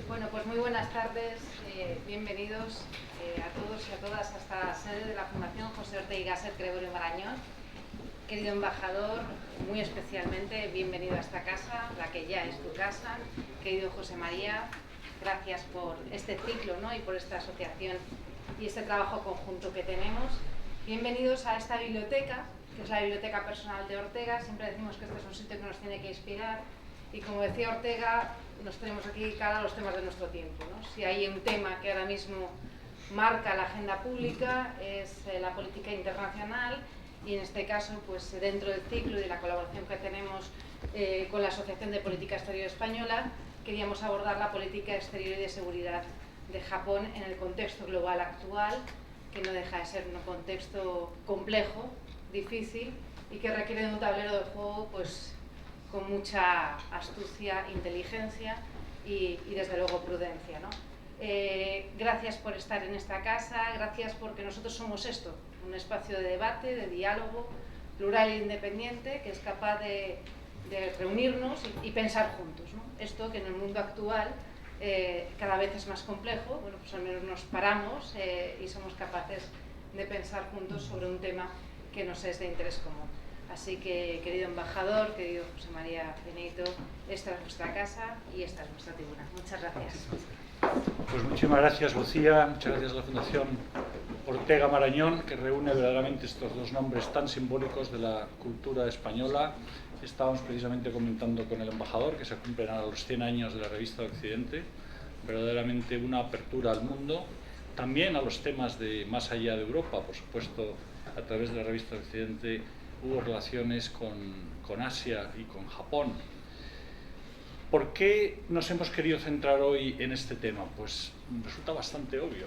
Bueno, pues muy buenas tardes, bienvenidos a todos y a todas a esta sede de la Fundación José Ortega y Gasset Gregorio Marañón. Querido embajador, muy especialmente bienvenido a esta casa, la que ya es tu casa. Querido José María, gracias por este ciclo, ¿no? Y por esta asociación y este trabajo conjunto que tenemos. Bienvenidos a esta biblioteca, que es la biblioteca personal de Ortega. Siempre decimos que este es un sitio que nos tiene que inspirar. Y como decía Ortega, nos tenemos aquí cara a los temas de nuestro tiempo, ¿no? Si hay un tema que ahora mismo marca la agenda pública es la política internacional, y en este caso, pues dentro del ciclo y de la colaboración que tenemos con la Asociación de Política Exterior Española, queríamos abordar la política exterior y de seguridad de Japón en el contexto global actual, que no deja de ser un contexto complejo, difícil y que requiere de un tablero de juego pues con mucha astucia, inteligencia y desde luego prudencia, ¿no? Gracias por estar en esta casa, gracias porque nosotros somos esto, un espacio de debate, de diálogo, plural e independiente, que es capaz de reunirnos y pensar juntos, ¿no? Esto que en el mundo actual cada vez es más complejo, bueno, pues al menos nos paramos y somos capaces de pensar juntos sobre un tema que nos es de interés común. Así que, querido embajador, querido José María Benito, esta es nuestra casa y esta es nuestra tribuna. Muchas gracias. Pues muchísimas gracias, Lucía. Muchas gracias a la Fundación Ortega Marañón, que reúne verdaderamente estos dos nombres tan simbólicos de la cultura española. Estábamos precisamente comentando con el embajador que se cumplen ahora los 100 años de la revista de Occidente, verdaderamente una apertura al mundo, también a los temas de más allá de Europa, por supuesto, a través de la revista de Occidente hubo relaciones con Asia y con Japón. ¿Por qué nos hemos querido centrar hoy en este tema? Pues resulta bastante obvio.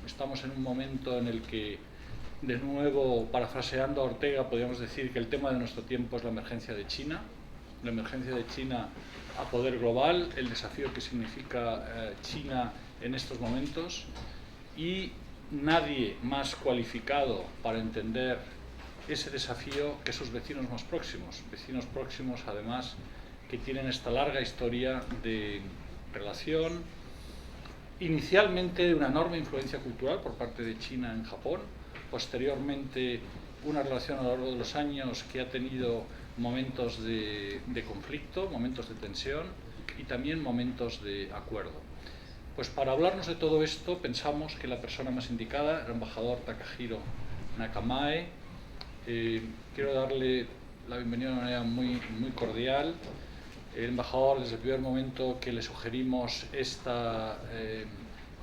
Estamos en un momento en el que, de nuevo, parafraseando a Ortega, podríamos decir que el tema de nuestro tiempo es la emergencia de China a poder global, el desafío que significa China en estos momentos, y nadie más cualificado para entender ese desafío que sus vecinos próximos además, que tienen esta larga historia de relación, inicialmente de una enorme influencia cultural por parte de China en Japón, posteriormente una relación a lo largo de los años que ha tenido momentos de conflicto, momentos de tensión y también momentos de acuerdo. Pues para hablarnos de todo esto pensamos que la persona más indicada, el embajador Takahiro Nakamae. Quiero darle la bienvenida de una manera muy cordial. El embajador, desde el primer momento que le sugerimos esta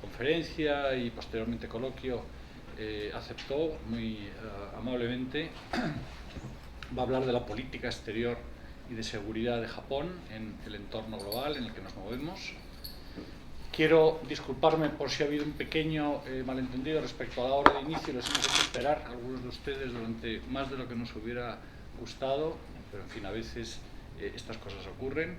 conferencia y posteriormente coloquio, aceptó muy amablemente. Va a hablar de la política exterior y de seguridad de Japón en el entorno global en el que nos movemos. Quiero disculparme por si ha habido un pequeño malentendido respecto a la hora de inicio. Les hemos hecho esperar a algunos de ustedes durante más de lo que nos hubiera gustado, pero en fin, a veces estas cosas ocurren.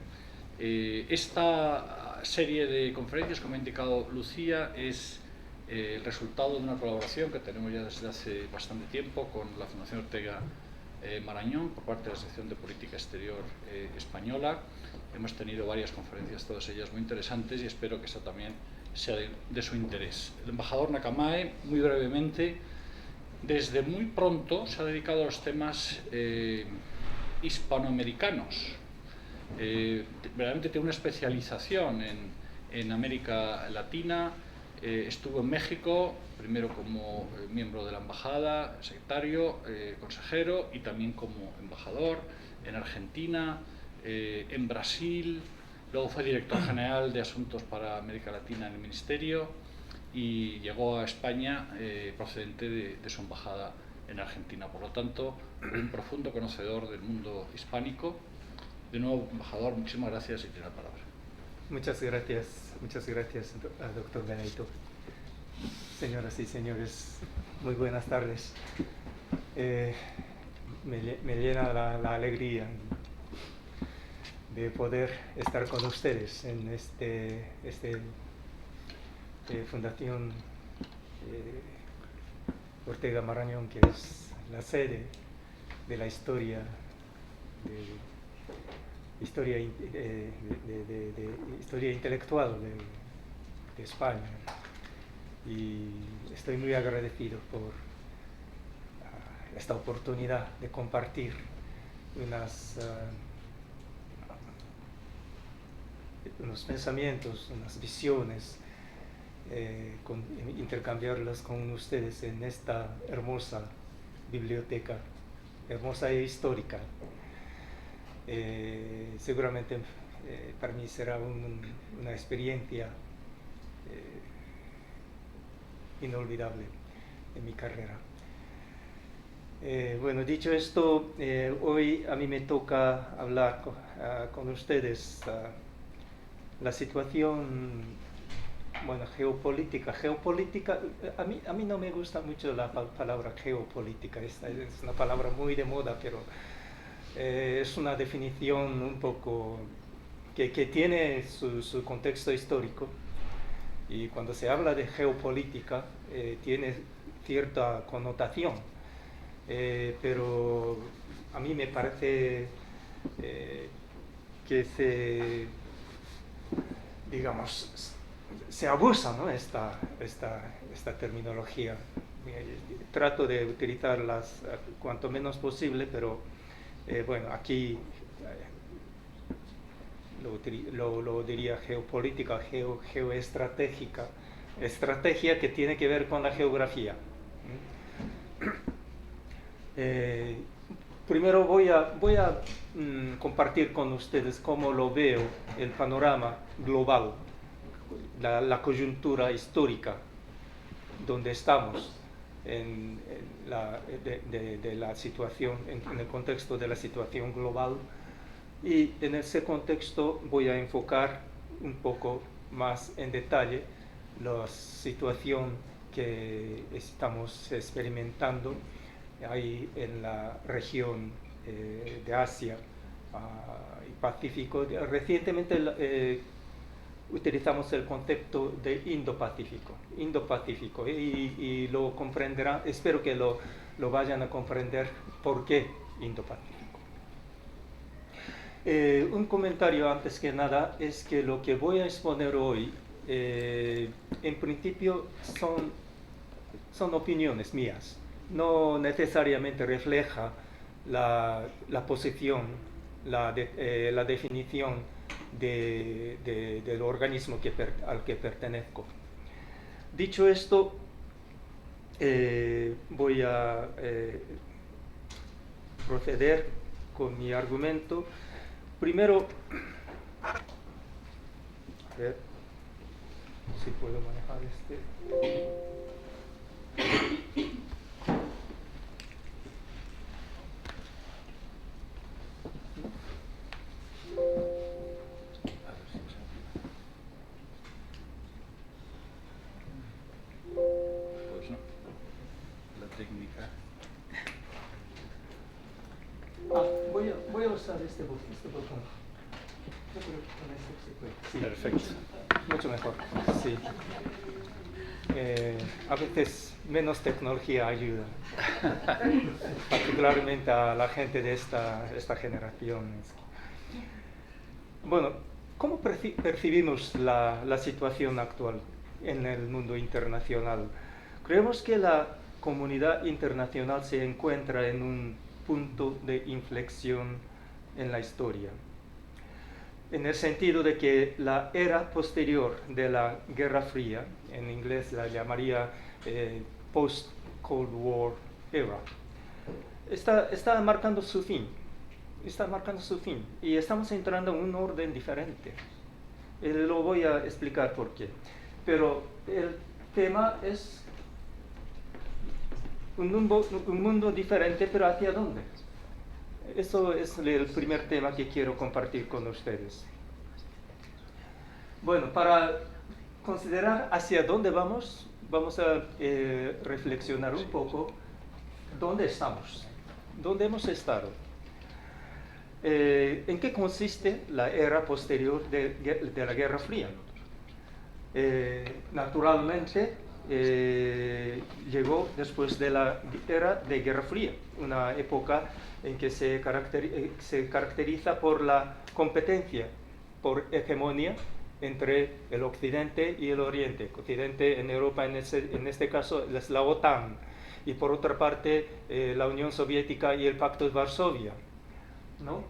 Esta serie de conferencias, como ha indicado Lucía, es el resultado de una colaboración que tenemos ya desde hace bastante tiempo con la Fundación Ortega Marañón por parte de la Sección de Política Exterior Española. Hemos tenido varias conferencias, todas ellas muy interesantes, y espero que esta también sea de su interés. El embajador Nakamae, muy brevemente, desde muy pronto se ha dedicado a los temas hispanoamericanos. Verdaderamente tiene una especialización en América Latina. Estuvo en México, primero como miembro de la embajada, secretario, consejero, y también como embajador, en Argentina, en Brasil, luego fue director general de Asuntos para América Latina en el Ministerio y llegó a España procedente de su embajada en Argentina. Por lo tanto, un profundo conocedor del mundo hispánico. De nuevo, embajador, muchísimas gracias y tiene la palabra. Muchas gracias, doctor Benito. Señoras y señores, muy buenas tardes. Me llena la alegría de poder estar con ustedes en este Fundación Ortega Marañón, que es la sede de la historia intelectual de España. Y estoy muy agradecido por esta oportunidad de compartir unos pensamientos, unas visiones, intercambiarlas con ustedes en esta hermosa biblioteca, hermosa e histórica. Seguramente para mí será una experiencia inolvidable en mi carrera. Bueno, dicho esto, hoy a mí me toca hablar con ustedes la situación, bueno, geopolítica. A mí no me gusta mucho la palabra geopolítica, es una palabra muy de moda, pero es una definición un poco que tiene su contexto histórico, y cuando se habla de geopolítica tiene cierta connotación, pero a mí me parece que se abusa, ¿no? esta terminología. Trato de utilizarlas cuanto menos posible, pero bueno, aquí lo diría geopolítica, geoestratégica, estrategia que tiene que ver con la geografía. Primero voy a compartir con ustedes cómo lo veo el panorama global, la coyuntura histórica donde estamos en la situación, en el contexto de la situación global, y en ese contexto voy a enfocar un poco más en detalle la situación que estamos experimentando ahí en la región de Asia y Pacífico. Recientemente utilizamos el concepto de Indo-Pacífico, y lo comprenderán, espero que lo vayan a comprender por qué Indo-Pacífico. Un comentario antes que nada es que lo que voy a exponer hoy en principio son opiniones mías, no necesariamente refleja la posición, la definición del organismo al que pertenezco. Dicho esto, voy a proceder con mi argumento. Primero, a ver si puedo manejar Pues no, la técnica. Voy a usar este botón. Yo creo que con este se puede. Sí. Perfecto. Mucho mejor, sí. A veces menos tecnología ayuda, particularmente a la gente de esta generación. Bueno, ¿cómo percibimos la situación actual en el mundo internacional? Creemos que la comunidad internacional se encuentra en un punto de inflexión en la historia, en el sentido de que la era posterior de la Guerra Fría, en inglés la llamaría Post-Cold War Era, está marcando su fin. Y estamos entrando en un orden diferente. Lo voy a explicar por qué. Pero el tema es un mundo diferente, pero ¿hacia dónde? Eso es el primer tema que quiero compartir con ustedes. Bueno, para considerar hacia dónde vamos a reflexionar un poco dónde estamos, dónde hemos estado. ¿En qué consiste la era posterior de la Guerra Fría? Naturalmente, llegó después de la era de Guerra Fría, una época en que se caracteriza por la competencia, por hegemonía entre el Occidente y el Oriente. Occidente en Europa en este caso es la OTAN, y por otra parte la Unión Soviética y el Pacto de Varsovia, ¿no?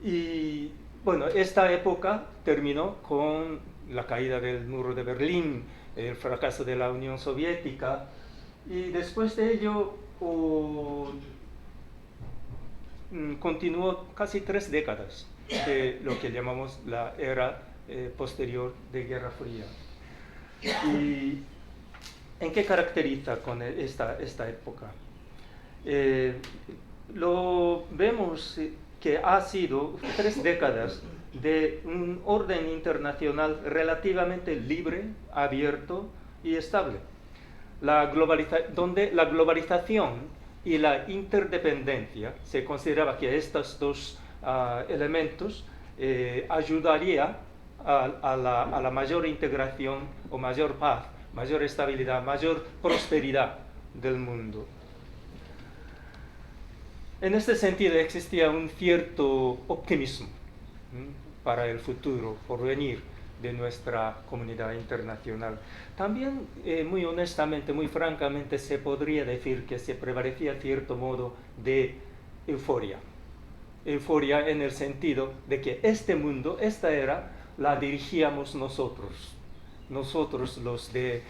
Y bueno, esta época terminó con la caída del muro de Berlín, el fracaso de la Unión Soviética, y después de ello continuó casi 3 décadas de lo que llamamos la era posterior de Guerra Fría. ¿Y en qué caracteriza con esta época? Lo vemos que ha sido 3 décadas de un orden internacional relativamente libre, abierto y estable, donde la globalización y la interdependencia, se consideraba que estos dos elementos ayudaría a la mayor integración o mayor paz, mayor estabilidad, mayor prosperidad del mundo. En este sentido existía un cierto optimismo para el futuro, por venir de nuestra comunidad internacional. También, muy honestamente, muy francamente, se podría decir que se prevalecía cierto modo de euforia. Euforia en el sentido de que este mundo, esta era, la dirigíamos nosotros. Nosotros los de,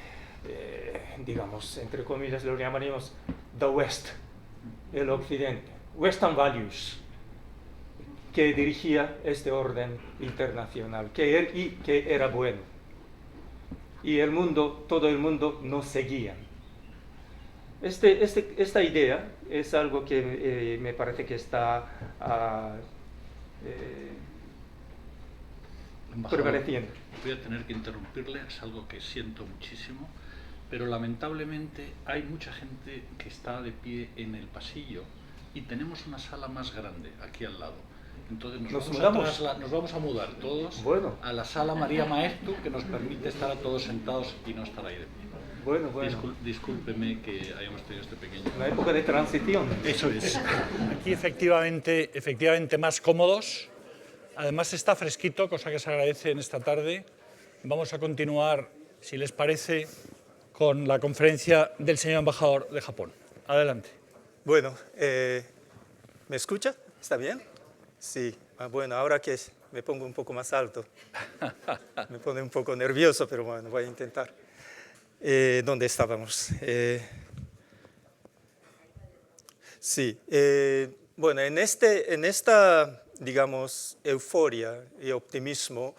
digamos, entre comillas, lo llamaríamos the West, el Occidente, Western Values, que dirigía este orden internacional, que era bueno. Y el mundo, todo el mundo nos seguía. Esta idea es algo que me parece que está prevaleciendo. Voy a tener que interrumpirle, es algo que siento muchísimo, pero lamentablemente hay mucha gente que está de pie en el pasillo y tenemos una sala más grande aquí al lado. Entonces nos vamos a mudar todos a la sala María Maeztu, que nos permite estar todos sentados y no estar ahí de pie. Bueno. Discúlpeme que hayamos tenido este pequeño... La época de transición. Eso es. Aquí efectivamente más cómodos. Además está fresquito, cosa que se agradece en esta tarde. Vamos a continuar, si les parece, con la conferencia del señor embajador de Japón. Adelante. Bueno, ¿me escucha? ¿Está bien? Sí. Bueno, ahora que me pongo un poco más alto, me pone un poco nervioso, pero bueno, voy a intentar. ¿Dónde estábamos? Sí. Bueno, en esta, digamos, euforia y optimismo,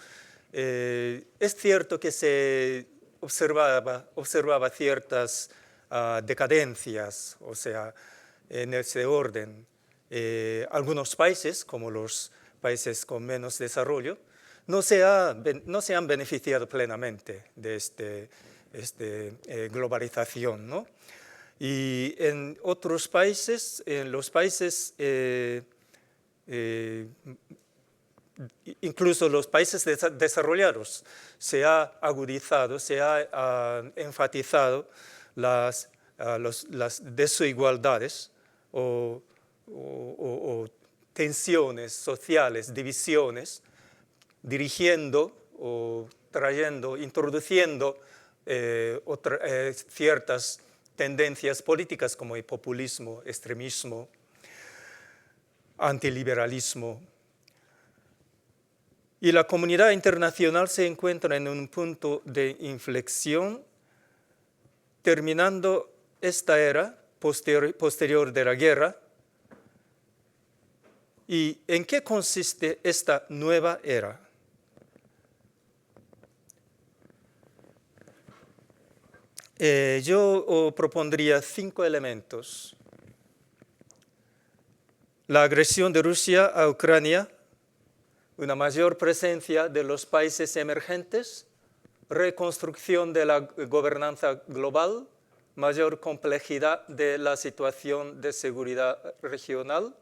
es cierto que se observaba ciertas decadencias, o sea, en ese orden. Algunos países, como los países con menos desarrollo, no se han beneficiado plenamente de esta globalización, ¿no? Y en otros países, en los países, incluso los países desarrollados, se ha agudizado, se ha enfatizado las desigualdades o tensiones sociales, divisiones, dirigiendo o introduciendo ciertas tendencias políticas como el populismo, extremismo, antiliberalismo. Y la comunidad internacional se encuentra en un punto de inflexión, terminando esta era posterior de la guerra. ¿Y en qué consiste esta nueva era? Yo propondría 5 elementos. La agresión de Rusia a Ucrania, una mayor presencia de los países emergentes, reconstrucción de la gobernanza global, mayor complejidad de la situación de seguridad regional,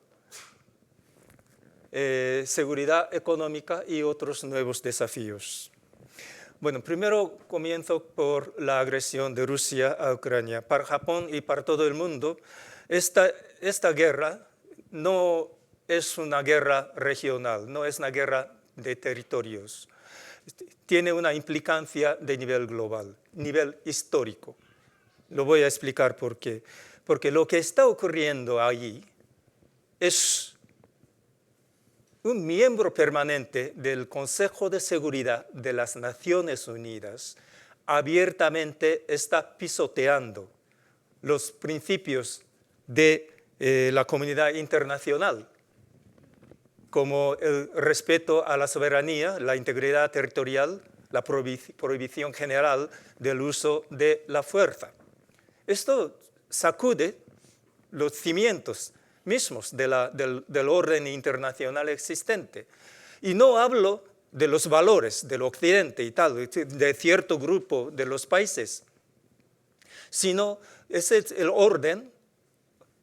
seguridad económica y otros nuevos desafíos. Bueno, primero comienzo por la agresión de Rusia a Ucrania. Para Japón y para todo el mundo, esta guerra no es una guerra regional, no es una guerra de territorios. tiene una implicancia de nivel global, nivel histórico. Lo voy a explicar por qué. Porque lo que está ocurriendo allí es un miembro permanente del Consejo de Seguridad de las Naciones Unidas abiertamente está pisoteando los principios de la comunidad internacional, como el respeto a la soberanía, la integridad territorial, la prohibición general del uso de la fuerza. Esto sacude los cimientos mismos del orden internacional existente. Y no hablo de los valores del Occidente y tal, de cierto grupo de los países, sino ese es el orden.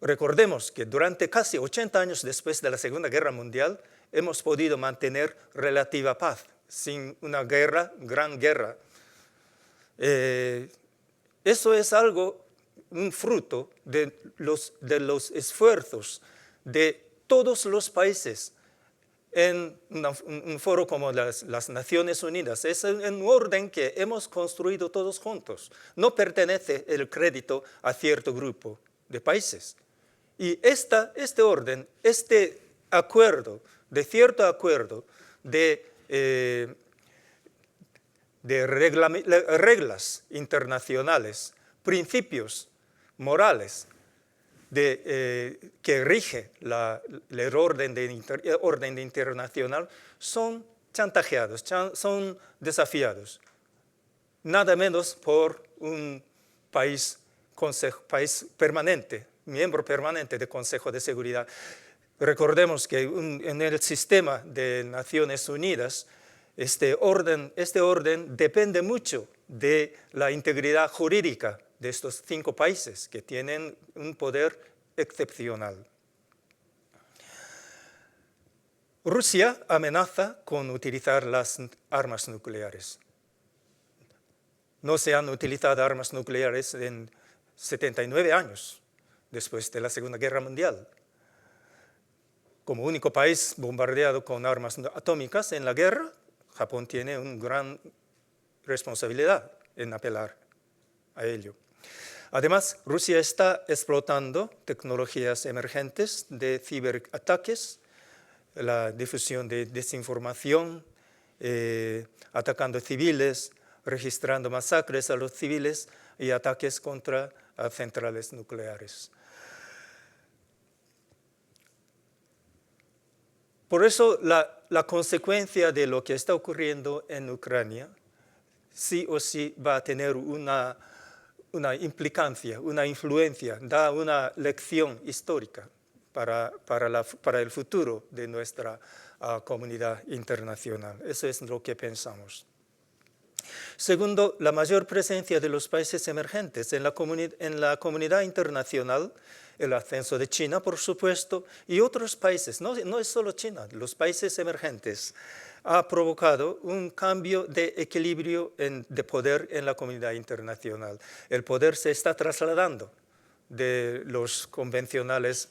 Recordemos que durante casi 80 años después de la Segunda Guerra Mundial hemos podido mantener relativa paz, sin una guerra, gran guerra. Eso es un fruto de los esfuerzos de todos los países en un foro como las Naciones Unidas. Es un orden que hemos construido todos juntos. No pertenece el crédito a cierto grupo de países. Y este orden, este acuerdo, de cierto acuerdo de reglas internacionales, principios morales que rige el orden internacional, son chantajeados, son desafiados. Nada menos por un país permanente, miembro permanente del Consejo de Seguridad. Recordemos que en el sistema de Naciones Unidas, este orden depende mucho de la integridad jurídica de estos 5 países que tienen un poder excepcional. Rusia amenaza con utilizar las armas nucleares. No se han utilizado armas nucleares en 79 años después de la Segunda Guerra Mundial. Como único país bombardeado con armas atómicas en la guerra, Japón tiene una gran responsabilidad en apelar a ello. Además, Rusia está explotando tecnologías emergentes de ciberataques, la difusión de desinformación, atacando civiles, registrando masacres a los civiles y ataques contra centrales nucleares. Por eso, la consecuencia de lo que está ocurriendo en Ucrania sí o sí va a tener una implicancia, una influencia, da una lección histórica para el futuro de nuestra comunidad internacional. Eso es lo que pensamos. Segundo, la mayor presencia de los países emergentes en la comunidad internacional, el ascenso de China, por supuesto, y otros países, no es solo China, los países emergentes, ha provocado un cambio de equilibrio de poder en la comunidad internacional. El poder se está trasladando de los convencionales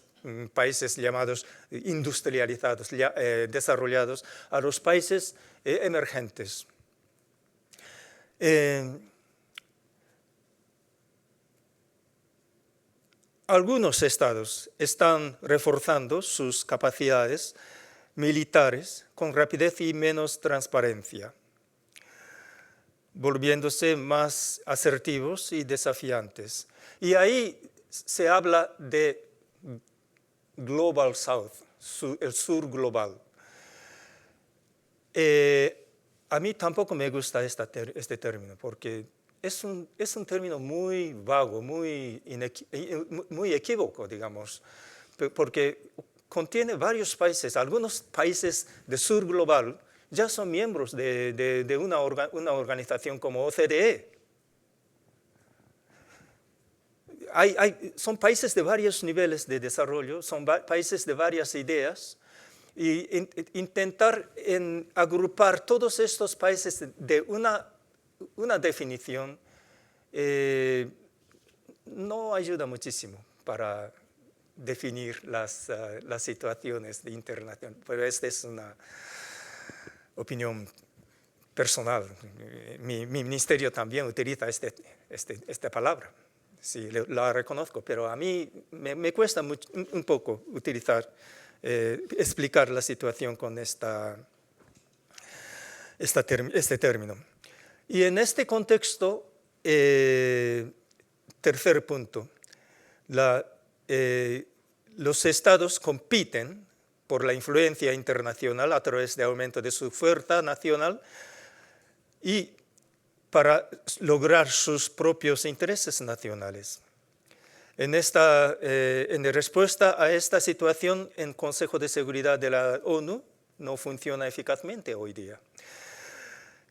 países llamados industrializados, desarrollados, a los países emergentes. Algunos estados están reforzando sus capacidades militares con rapidez y menos transparencia, volviéndose más asertivos y desafiantes. Y ahí se habla de Global South, el sur global. A mí tampoco me gusta este término, porque es un término muy vago, muy equívoco, digamos, porque contiene varios países. Algunos países del sur global ya son miembros de una organización como OCDE. Son países de varios niveles de desarrollo, son países de varias ideas, y intentar agrupar todos estos países de una definición no ayuda muchísimo para definir las situaciones de internación. Pero esta es una opinión personal. Mi ministerio también utiliza esta palabra, sí, la reconozco, pero a mí me cuesta un poco explicar la situación con este término. Y en este contexto, tercer punto, los estados compiten por la influencia internacional a través de aumento de su fuerza nacional y para lograr sus propios intereses nacionales. En respuesta a esta situación, el Consejo de Seguridad de la ONU no funciona eficazmente hoy día.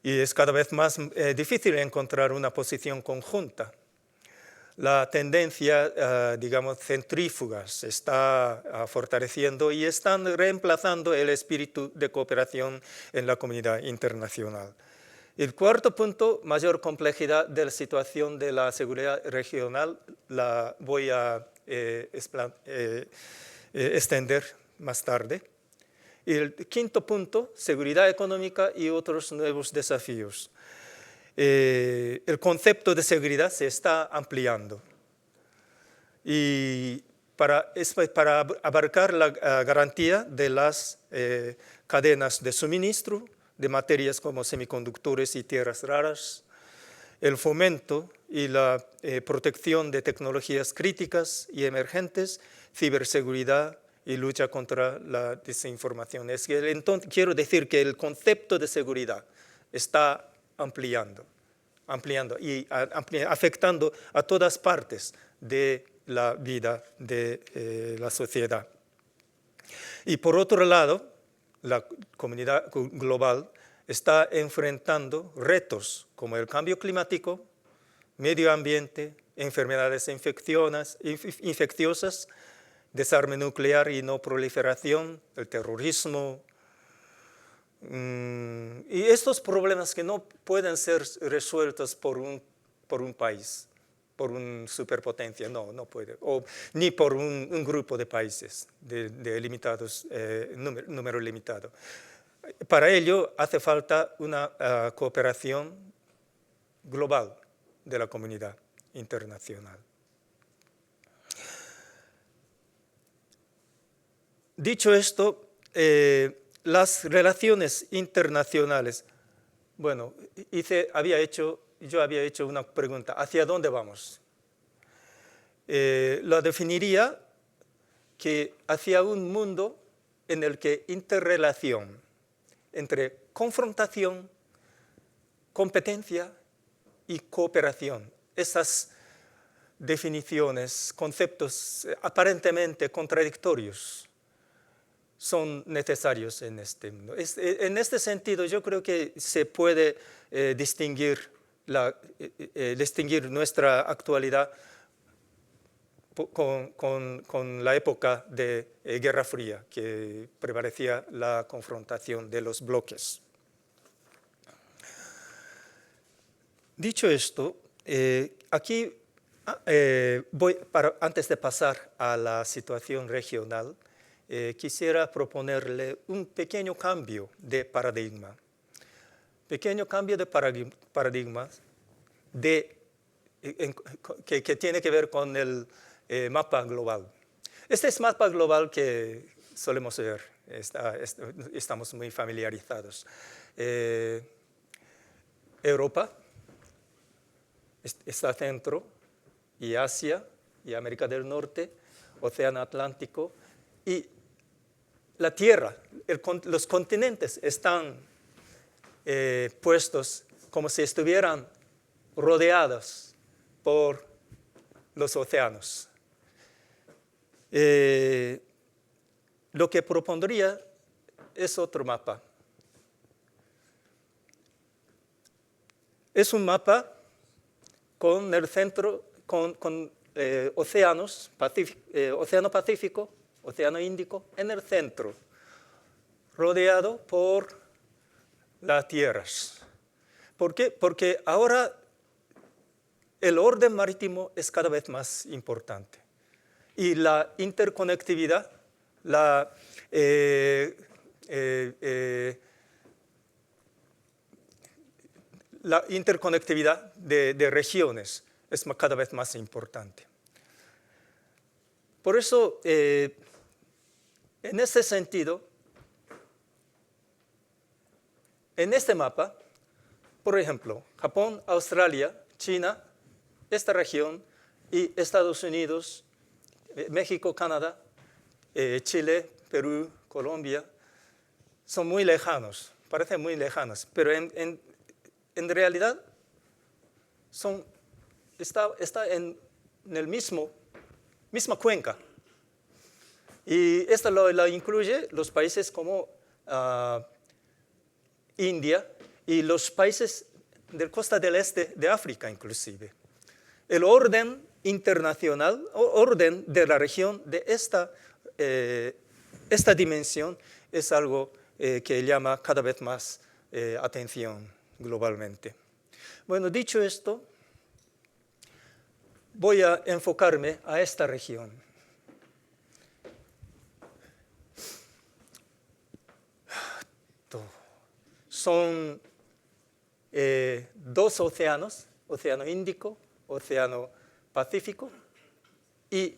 Y es cada vez más difícil encontrar una posición conjunta. La tendencia, digamos, centrífuga se está fortaleciendo y están reemplazando el espíritu de cooperación en la comunidad internacional. El cuarto punto, mayor complejidad de la situación de la seguridad regional, la voy a extender más tarde. Y el quinto punto, seguridad económica y otros nuevos desafíos. El concepto de seguridad se está ampliando. Y para abarcar la garantía de las cadenas de suministro de materias como semiconductores y tierras raras, el fomento y la protección de tecnologías críticas y emergentes, ciberseguridad y lucha contra la desinformación. Entonces, quiero decir que el concepto de seguridad está ampliando y afectando a todas partes de la vida de la sociedad. Y por otro lado, la comunidad global está enfrentando retos como el cambio climático, medio ambiente, enfermedades infecciosas, desarme nuclear y no proliferación, el terrorismo. Y estos problemas que no pueden ser resueltos por un país, por una superpotencia, no puede, ni por un grupo de países de limitados, número limitado. Para ello hace falta una cooperación global de la comunidad internacional. Dicho esto, las relaciones internacionales, bueno, yo había hecho una pregunta, ¿hacia dónde vamos? Lo definiría que hacia un mundo en el que interrelación entre confrontación, competencia y cooperación, esas definiciones, conceptos aparentemente contradictorios, son necesarios en este mundo. En este sentido, yo creo que se puede distinguir nuestra actualidad con la época de Guerra Fría, que prevalecía la confrontación de los bloques. Dicho esto, aquí antes de pasar a la situación regional, quisiera proponerle un pequeño cambio de paradigma. Pequeño cambio de paradigma que tiene que ver con el mapa global. Este es mapa global que solemos ver, estamos muy familiarizados. Europa está centro, y Asia, y América del Norte, Océano Atlántico, y la Tierra, los continentes están puestos como si estuvieran rodeados por los océanos. Lo que propondría es otro mapa. Es un mapa con el centro, con océanos, Océano Pacífico, Océano Índico, en el centro, rodeado por las tierras. ¿Por qué? Porque ahora el orden marítimo es cada vez más importante. Y la interconectividad, la interconectividad de regiones es cada vez más importante. Por eso, en ese sentido, en este mapa, por ejemplo, Japón, Australia, China, esta región y Estados Unidos, México, Canadá, Chile, Perú, Colombia, son muy lejanos, parecen muy lejanos, pero en realidad está en el misma cuenca. Y esto lo incluye los países como India y los países del costa del este de África inclusive. El orden internacional, orden de la región de esta dimensión es algo que llama cada vez más atención globalmente. Bueno, dicho esto, voy a enfocarme a esta región. Son dos océanos, Océano Índico, Océano Pacífico, y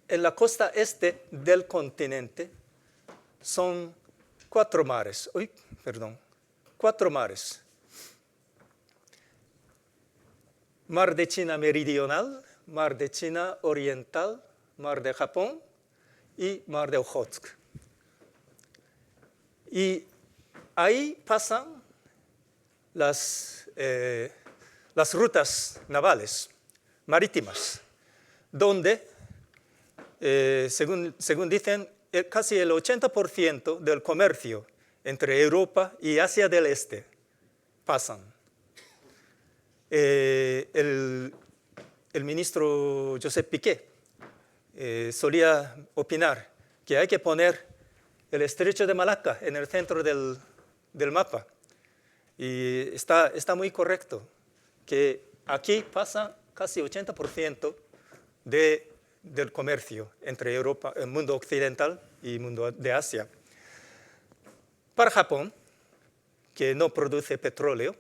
en la costa este del continente son cuatro mares. Mar de China Meridional, Mar de China Oriental, Mar de Japón y Mar de Ojotsk. Y ahí pasan las rutas navales, marítimas, donde, según dicen, casi el 80% del comercio entre Europa y Asia del Este pasan. El ministro Josep Piqué solía opinar que hay que poner el estrecho de Malaca en el centro del mapa. Y está muy correcto que aquí pasa casi 80% del comercio entre Europa, el mundo occidental y el mundo de Asia. Para Japón, que no produce petróleo,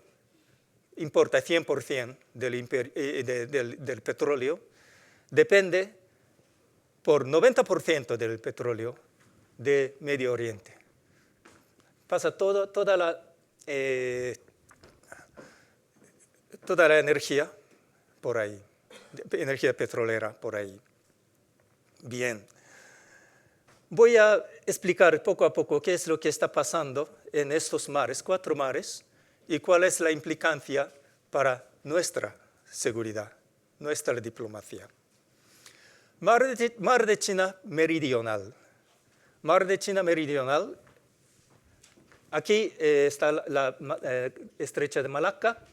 importa 100% del petróleo, depende por 90% del petróleo de Medio Oriente. Pasa toda la energía por ahí, energía petrolera por ahí. Bien. Voy a explicar poco a poco qué es lo que está pasando en estos mares, 4 mares, y cuál es la implicancia para nuestra seguridad, nuestra diplomacia. Mar de China Meridional. Mar de China Meridional. Aquí está la estrecha de Malaca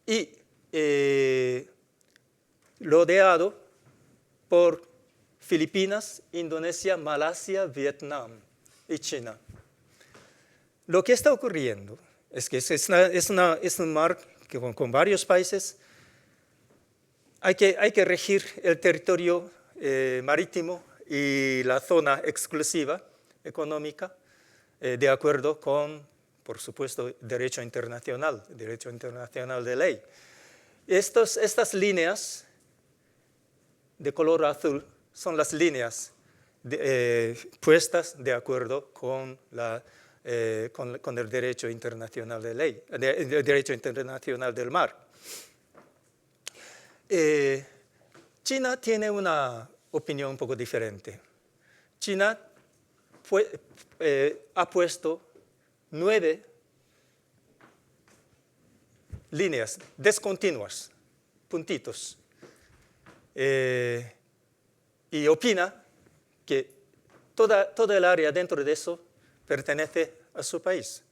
y rodeado por Filipinas, Indonesia, Malasia, Vietnam y China. Lo que está ocurriendo es que es un mar que con varios países hay que regir el territorio marítimo y la zona exclusiva económica de acuerdo con, por supuesto, derecho internacional de ley. Estas líneas de color azul son las líneas puestas de acuerdo con el derecho internacional de ley, el derecho internacional del mar. China tiene una opinión un poco diferente. China ha puesto 9 líneas discontinuas, puntitos, y opina que toda el área dentro de eso pertenece a su país.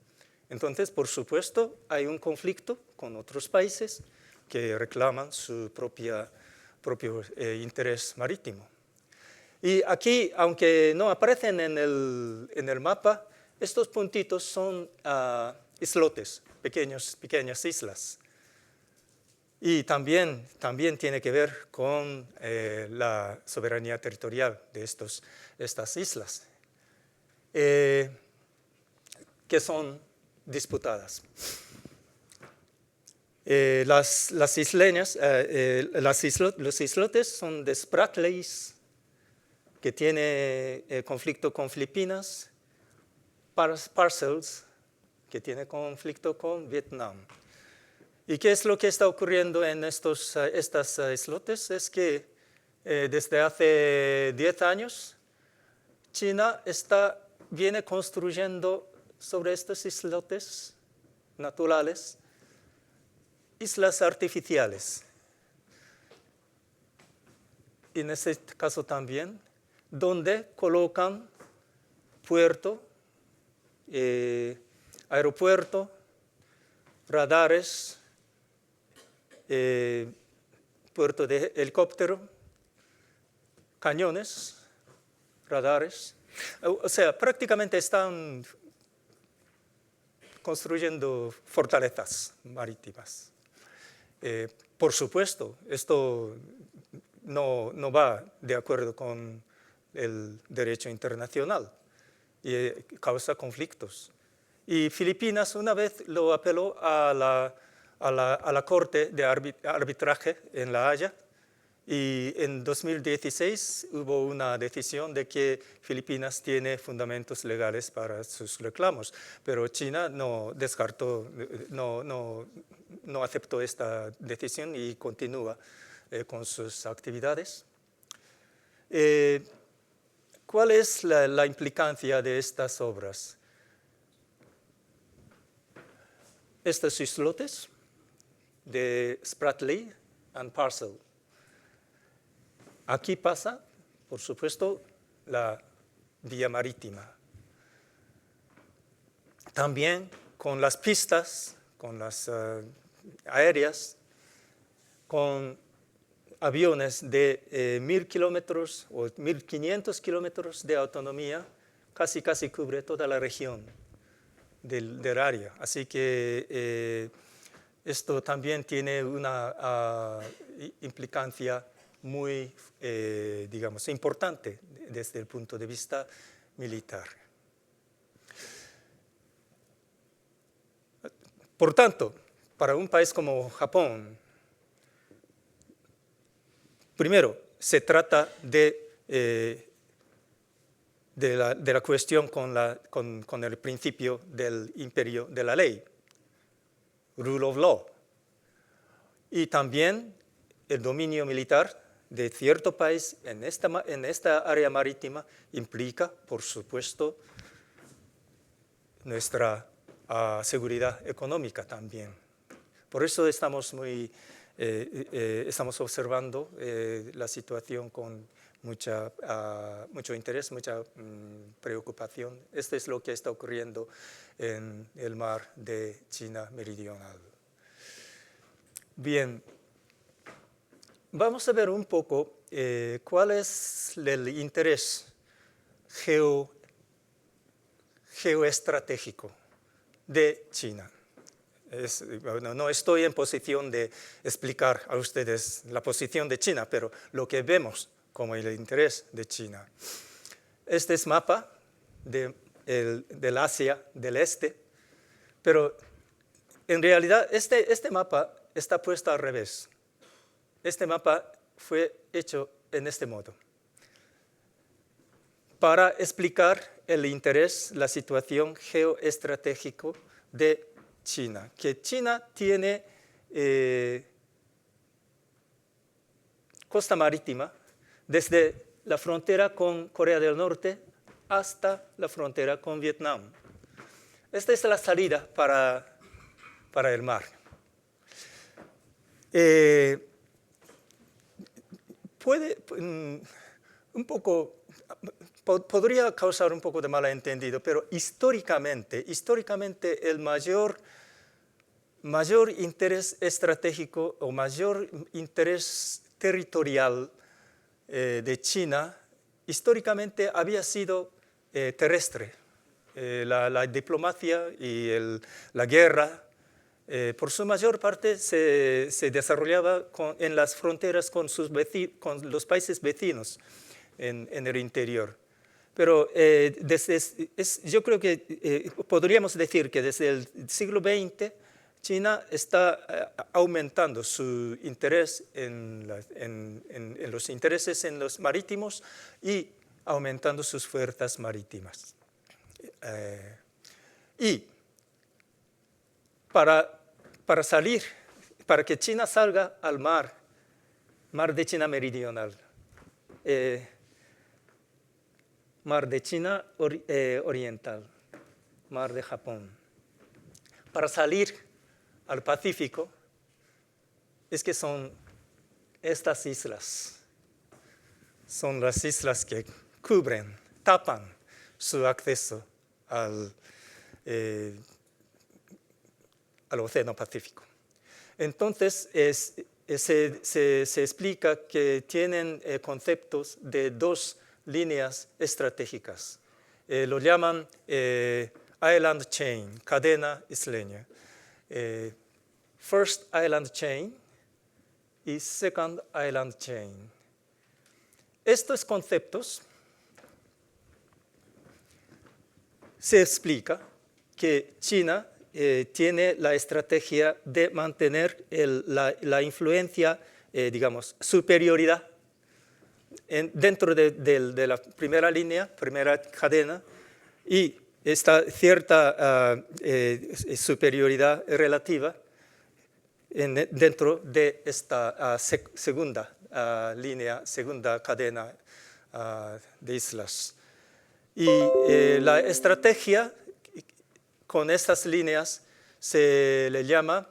Entonces, por supuesto, hay un conflicto con otros países que reclaman su propio interés marítimo. Y aquí, aunque no aparecen en el mapa, estos puntitos son islotes, pequeñas islas. Y también tiene que ver con la soberanía territorial de estas islas, que son disputadas. Las isleñas, los islotes son de Spratlys, que tiene conflicto con Filipinas, Parcels, que tiene conflicto con Vietnam. ¿Y qué es lo que está ocurriendo en estas islotes? Es que desde hace 10 años, China viene construyendo sobre estos islotes naturales islas artificiales. Y en este caso también, donde colocan puerto, aeropuerto, radares, puerto de helicóptero, cañones, radares. O sea, prácticamente están construyendo fortalezas marítimas. Por supuesto, esto no va de acuerdo con el derecho internacional y causa conflictos. Y Filipinas una vez lo apeló a la Corte de Arbitraje en La Haya, y en 2016 hubo una decisión de que Filipinas tiene fundamentos legales para sus reclamos, pero China no aceptó esta decisión y continúa con sus actividades. ¿Cuál es la implicancia de estas obras? Estos islotes de Spratly and Parcel. Aquí pasa, por supuesto, la vía marítima. También con las pistas, con las aéreas, con aviones de 1.000 kilómetros o 1.500 kilómetros de autonomía, casi cubre toda la región del área. Así que esto también tiene una implicancia muy, digamos, importante desde el punto de vista militar. Por tanto, para un país como Japón, primero, se trata de la cuestión con el principio del imperio de la ley, rule of law, y también el dominio militar de cierto país en esta área marítima implica, por supuesto, nuestra seguridad económica también. Por eso estamos observando la situación con mucho interés, mucha preocupación. Esto es lo que está ocurriendo en el mar de China Meridional. Bien. Vamos a ver un poco cuál es el interés geoestratégico de China. No estoy en posición de explicar a ustedes la posición de China, pero lo que vemos como el interés de China. Este es mapa del Asia del Este, pero en realidad este mapa está puesto al revés. Este mapa fue hecho en este modo para explicar el interés, la situación geoestratégica de China. Que China tiene costa marítima desde la frontera con Corea del Norte hasta la frontera con Vietnam. Esta es la salida para el mar. Podría causar un poco de malentendido, pero históricamente el mayor interés estratégico o mayor interés territorial de China históricamente había sido terrestre. La diplomacia y la guerra por su mayor parte se desarrollaba en las fronteras con los países vecinos en el interior. Pero yo creo que podríamos decir que desde el siglo XX China está aumentando su interés en los intereses en los marítimos y aumentando sus fuerzas marítimas. Y para que China salga al mar de China meridional, mar de China oriental, mar de Japón, para salir al Pacífico, es que son estas islas. Son las islas que cubren, tapan su acceso al Océano Pacífico. Entonces, se explica que tienen conceptos de dos líneas estratégicas. Lo llaman island chain, cadena isleña. First island chain y second island chain. Estos conceptos se explica que China tiene la estrategia de mantener la influencia, digamos, superioridad dentro de la primera línea, primera cadena, y esta cierta superioridad relativa dentro de esta segunda línea, segunda cadena de islas. Y la estrategia con estas líneas se le llama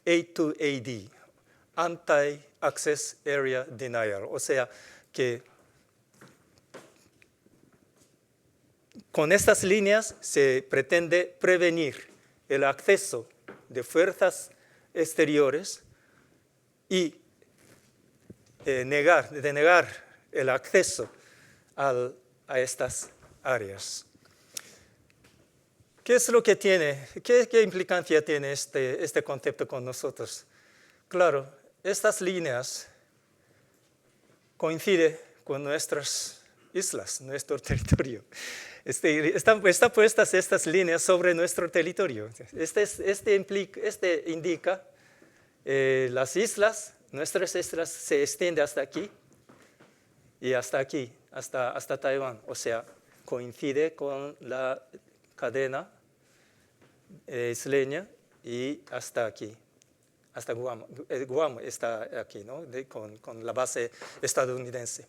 A2AD, Anti-Access Area Denial, o sea que con estas líneas se pretende prevenir el acceso de fuerzas exteriores y denegar el acceso a estas áreas. ¿Qué es lo que tiene? ¿Qué implicancia tiene este concepto con nosotros? Claro, estas líneas coinciden con nuestras islas, nuestro territorio. Están puestas estas líneas sobre nuestro territorio. Este indica las islas, nuestras islas se extienden hasta aquí y hasta aquí, hasta Taiwán. O sea, coincide con la cadena isleña y hasta aquí, hasta Guam. Guam está aquí, ¿no? Con la base estadounidense.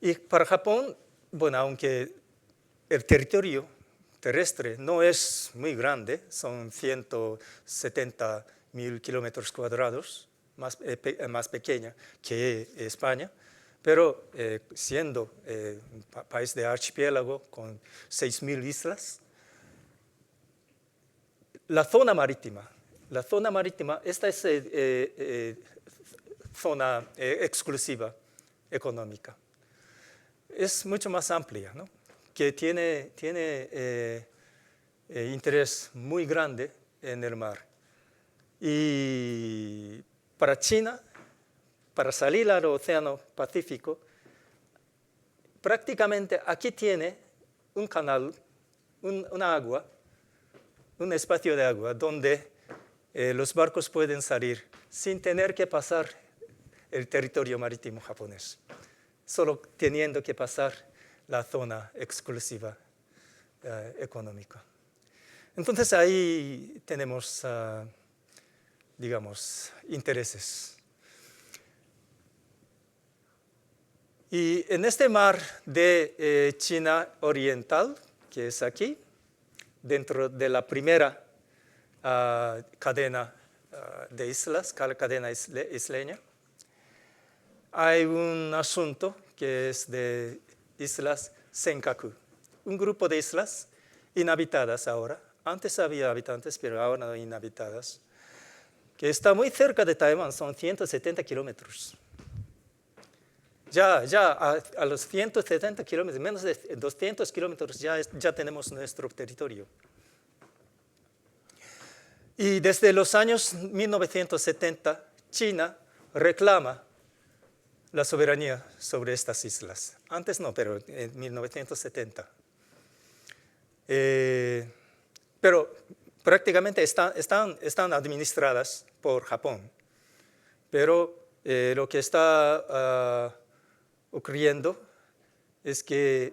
Y para Japón, bueno, aunque el territorio terrestre no es muy grande, son 170.000 kilómetros cuadrados, más pequeña que España, pero siendo un país de archipiélago con 6.000 islas, la zona marítima, esta es zona exclusiva económica. Es mucho más amplia, ¿no? Que tiene interés muy grande en el mar. Y para China, para salir al Océano Pacífico, prácticamente aquí tiene un canal, una agua, un espacio de agua donde los barcos pueden salir sin tener que pasar el territorio marítimo japonés, solo teniendo que pasar la zona exclusiva económica. Entonces ahí tenemos, digamos, intereses. Y en este mar de China Oriental, que es aquí, dentro de la primera cadena de islas, cadena isleña, hay un asunto que es de islas Senkaku, un grupo de islas inhabitadas ahora. Antes había habitantes, pero ahora no inhabitadas, que está muy cerca de Taiwán, son 170 kilómetros. Ya a los 170 kilómetros, menos de 200 kilómetros, ya tenemos nuestro territorio. Y desde los años 1970, China reclama la soberanía sobre estas islas. Antes no, pero en 1970. Pero prácticamente están administradas por Japón. Pero lo que está ocurriendo es que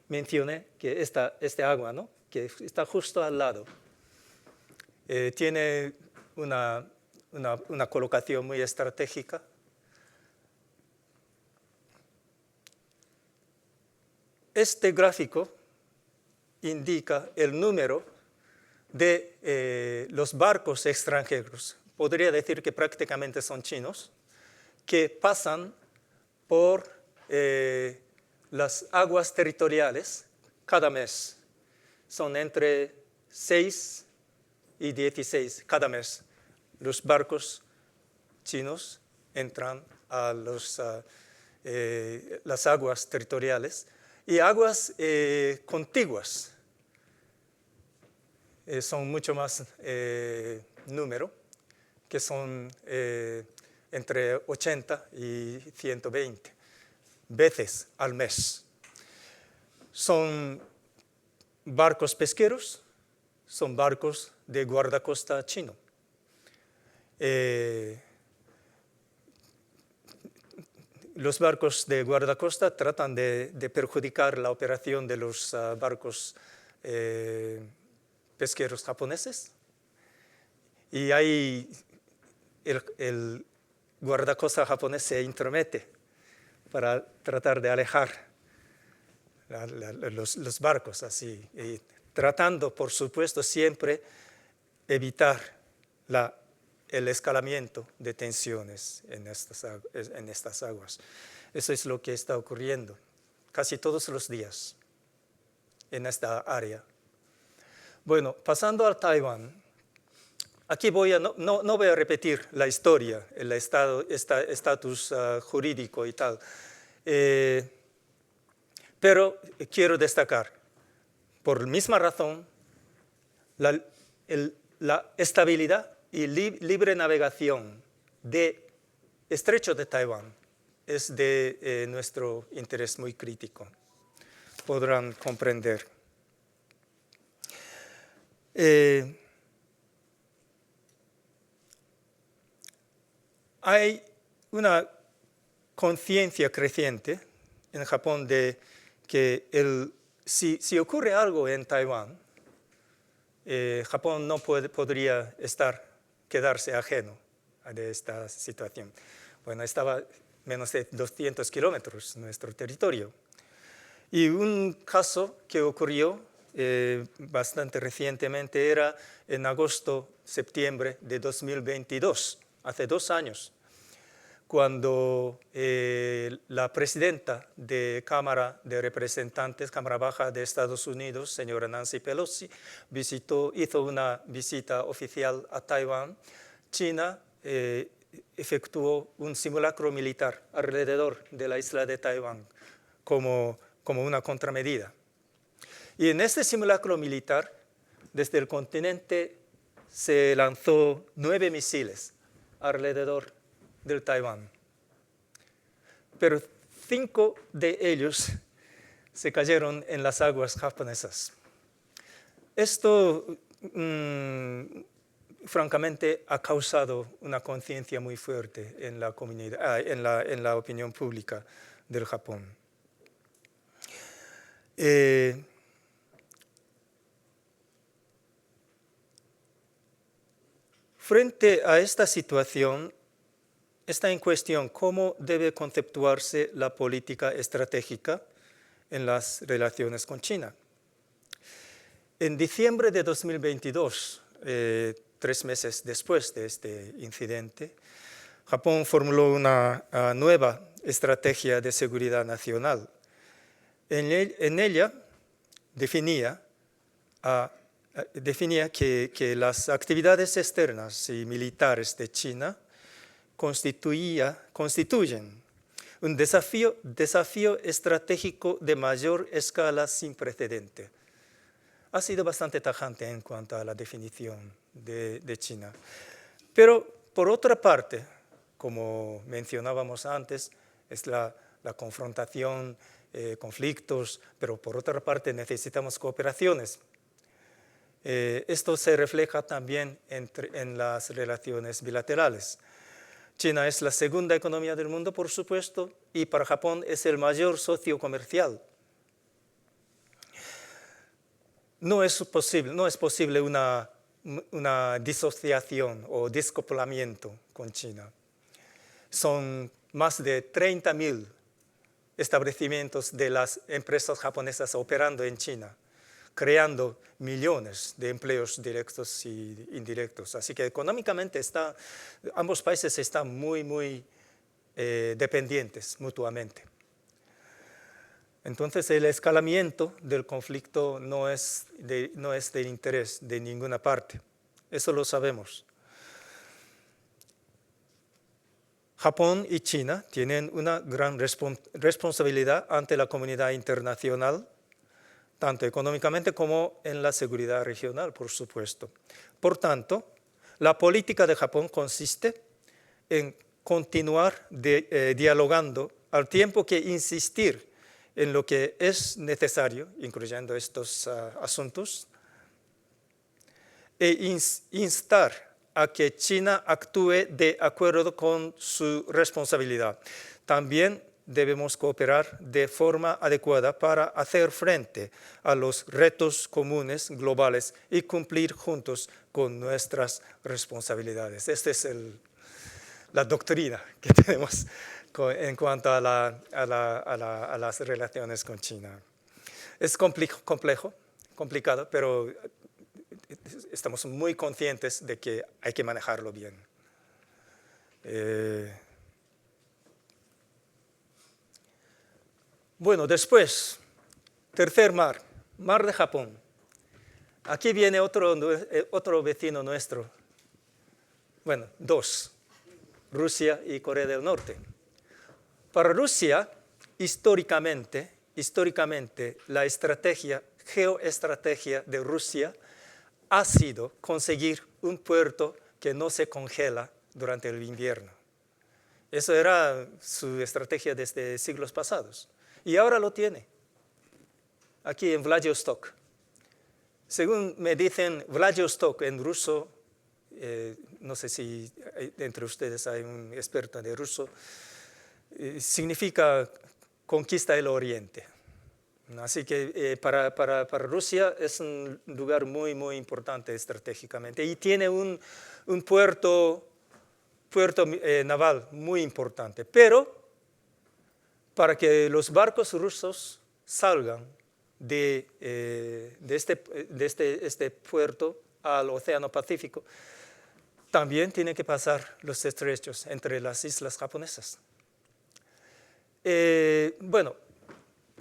mencioné que este agua, ¿no?, que está justo al lado, tiene una colocación muy estratégica. Este gráfico indica el número de los barcos extranjeros, podría decir que prácticamente son chinos, que pasan por las aguas territoriales cada mes. Son entre 6 y 16 cada mes. Los barcos chinos entran a las aguas territoriales y aguas contiguas. Son mucho más número, que son entre 80 y 120 veces al mes. Son barcos pesqueros, son barcos de guardacosta chino. Los barcos de guardacosta tratan de perjudicar la operación de los barcos pesqueros japoneses, y ahí el guardacosta japonés se intromete para tratar de alejar los barcos así, y tratando, por supuesto, siempre evitar el escalamiento de tensiones en estas aguas. Eso es lo que está ocurriendo casi todos los días en esta área. Bueno, pasando a Taiwán, aquí no voy a repetir la historia, el estatus jurídico y tal, pero quiero destacar, por la misma razón, la estabilidad y libre navegación del Estrecho de Taiwán es de nuestro interés muy crítico. Podrán comprender. Hay una conciencia creciente en Japón de que si ocurre algo en Taiwán, Japón no podría quedarse ajeno de esta situación. Bueno, estaba menos de 200 kilómetros nuestro territorio. Y un caso que ocurrió bastante recientemente era en agosto-septiembre de 2022, hace 2 años, cuando la presidenta de Cámara de Representantes, Cámara Baja de Estados Unidos, señora Nancy Pelosi, hizo una visita oficial a Taiwán. China efectuó un simulacro militar alrededor de la isla de Taiwán como una contramedida. Y en este simulacro militar, desde el continente se lanzó 9 misiles alrededor del Taiwán, pero 5 de ellos se cayeron en las aguas japonesas. Esto, francamente, ha causado una conciencia muy fuerte en la comunidad, en la opinión pública del Japón. Frente a esta situación, está en cuestión cómo debe conceptuarse la política estratégica en las relaciones con China. En diciembre de 2022, 3 meses después de este incidente, Japón formuló una nueva estrategia de seguridad nacional. En ella definía que las actividades externas y militares de China constituyen un desafío estratégico de mayor escala sin precedente. Ha sido bastante tajante en cuanto a la definición de China. Pero, por otra parte, como mencionábamos antes, es la confrontación, conflictos, pero por otra parte necesitamos cooperaciones. Esto se refleja también en las relaciones bilaterales. China es la segunda economía del mundo, por supuesto, y para Japón es el mayor socio comercial. No es posible una disociación o desacoplamiento con China. Son más de 30.000 establecimientos de las empresas japonesas operando en China, creando millones de empleos directos y indirectos. Así que económicamente ambos países están muy dependientes mutuamente. Entonces el escalamiento del conflicto no es de interés de ninguna parte. Eso lo sabemos. Japón y China tienen una gran responsabilidad ante la comunidad internacional, tanto económicamente como en la seguridad regional, por supuesto. Por tanto, la política de Japón consiste en continuar dialogando al tiempo que insistir en lo que es necesario, incluyendo estos asuntos, e instar a que China actúe de acuerdo con su responsabilidad. También debemos cooperar de forma adecuada para hacer frente a los retos comunes globales y cumplir juntos con nuestras responsabilidades. Esta es la doctrina que tenemos en cuanto a las relaciones con China. Es complicado, pero estamos muy conscientes de que hay que manejarlo bien. Bueno, después, tercer mar de Japón. Aquí viene otro vecino nuestro. Bueno, dos, Rusia y Corea del Norte. Para Rusia, históricamente, la geoestrategia de Rusia ha sido conseguir un puerto que no se congela durante el invierno. Eso era su estrategia desde siglos pasados. Y ahora lo tiene, aquí en Vladivostok. Según me dicen, Vladivostok en ruso, no sé si entre ustedes hay un experto de ruso, significa conquista del oriente. Así que para Rusia es un lugar muy importante estratégicamente y tiene un puerto naval muy importante. Pero para que los barcos rusos salgan de este puerto al Océano Pacífico, también tienen que pasar los estrechos entre las islas japonesas. Bueno,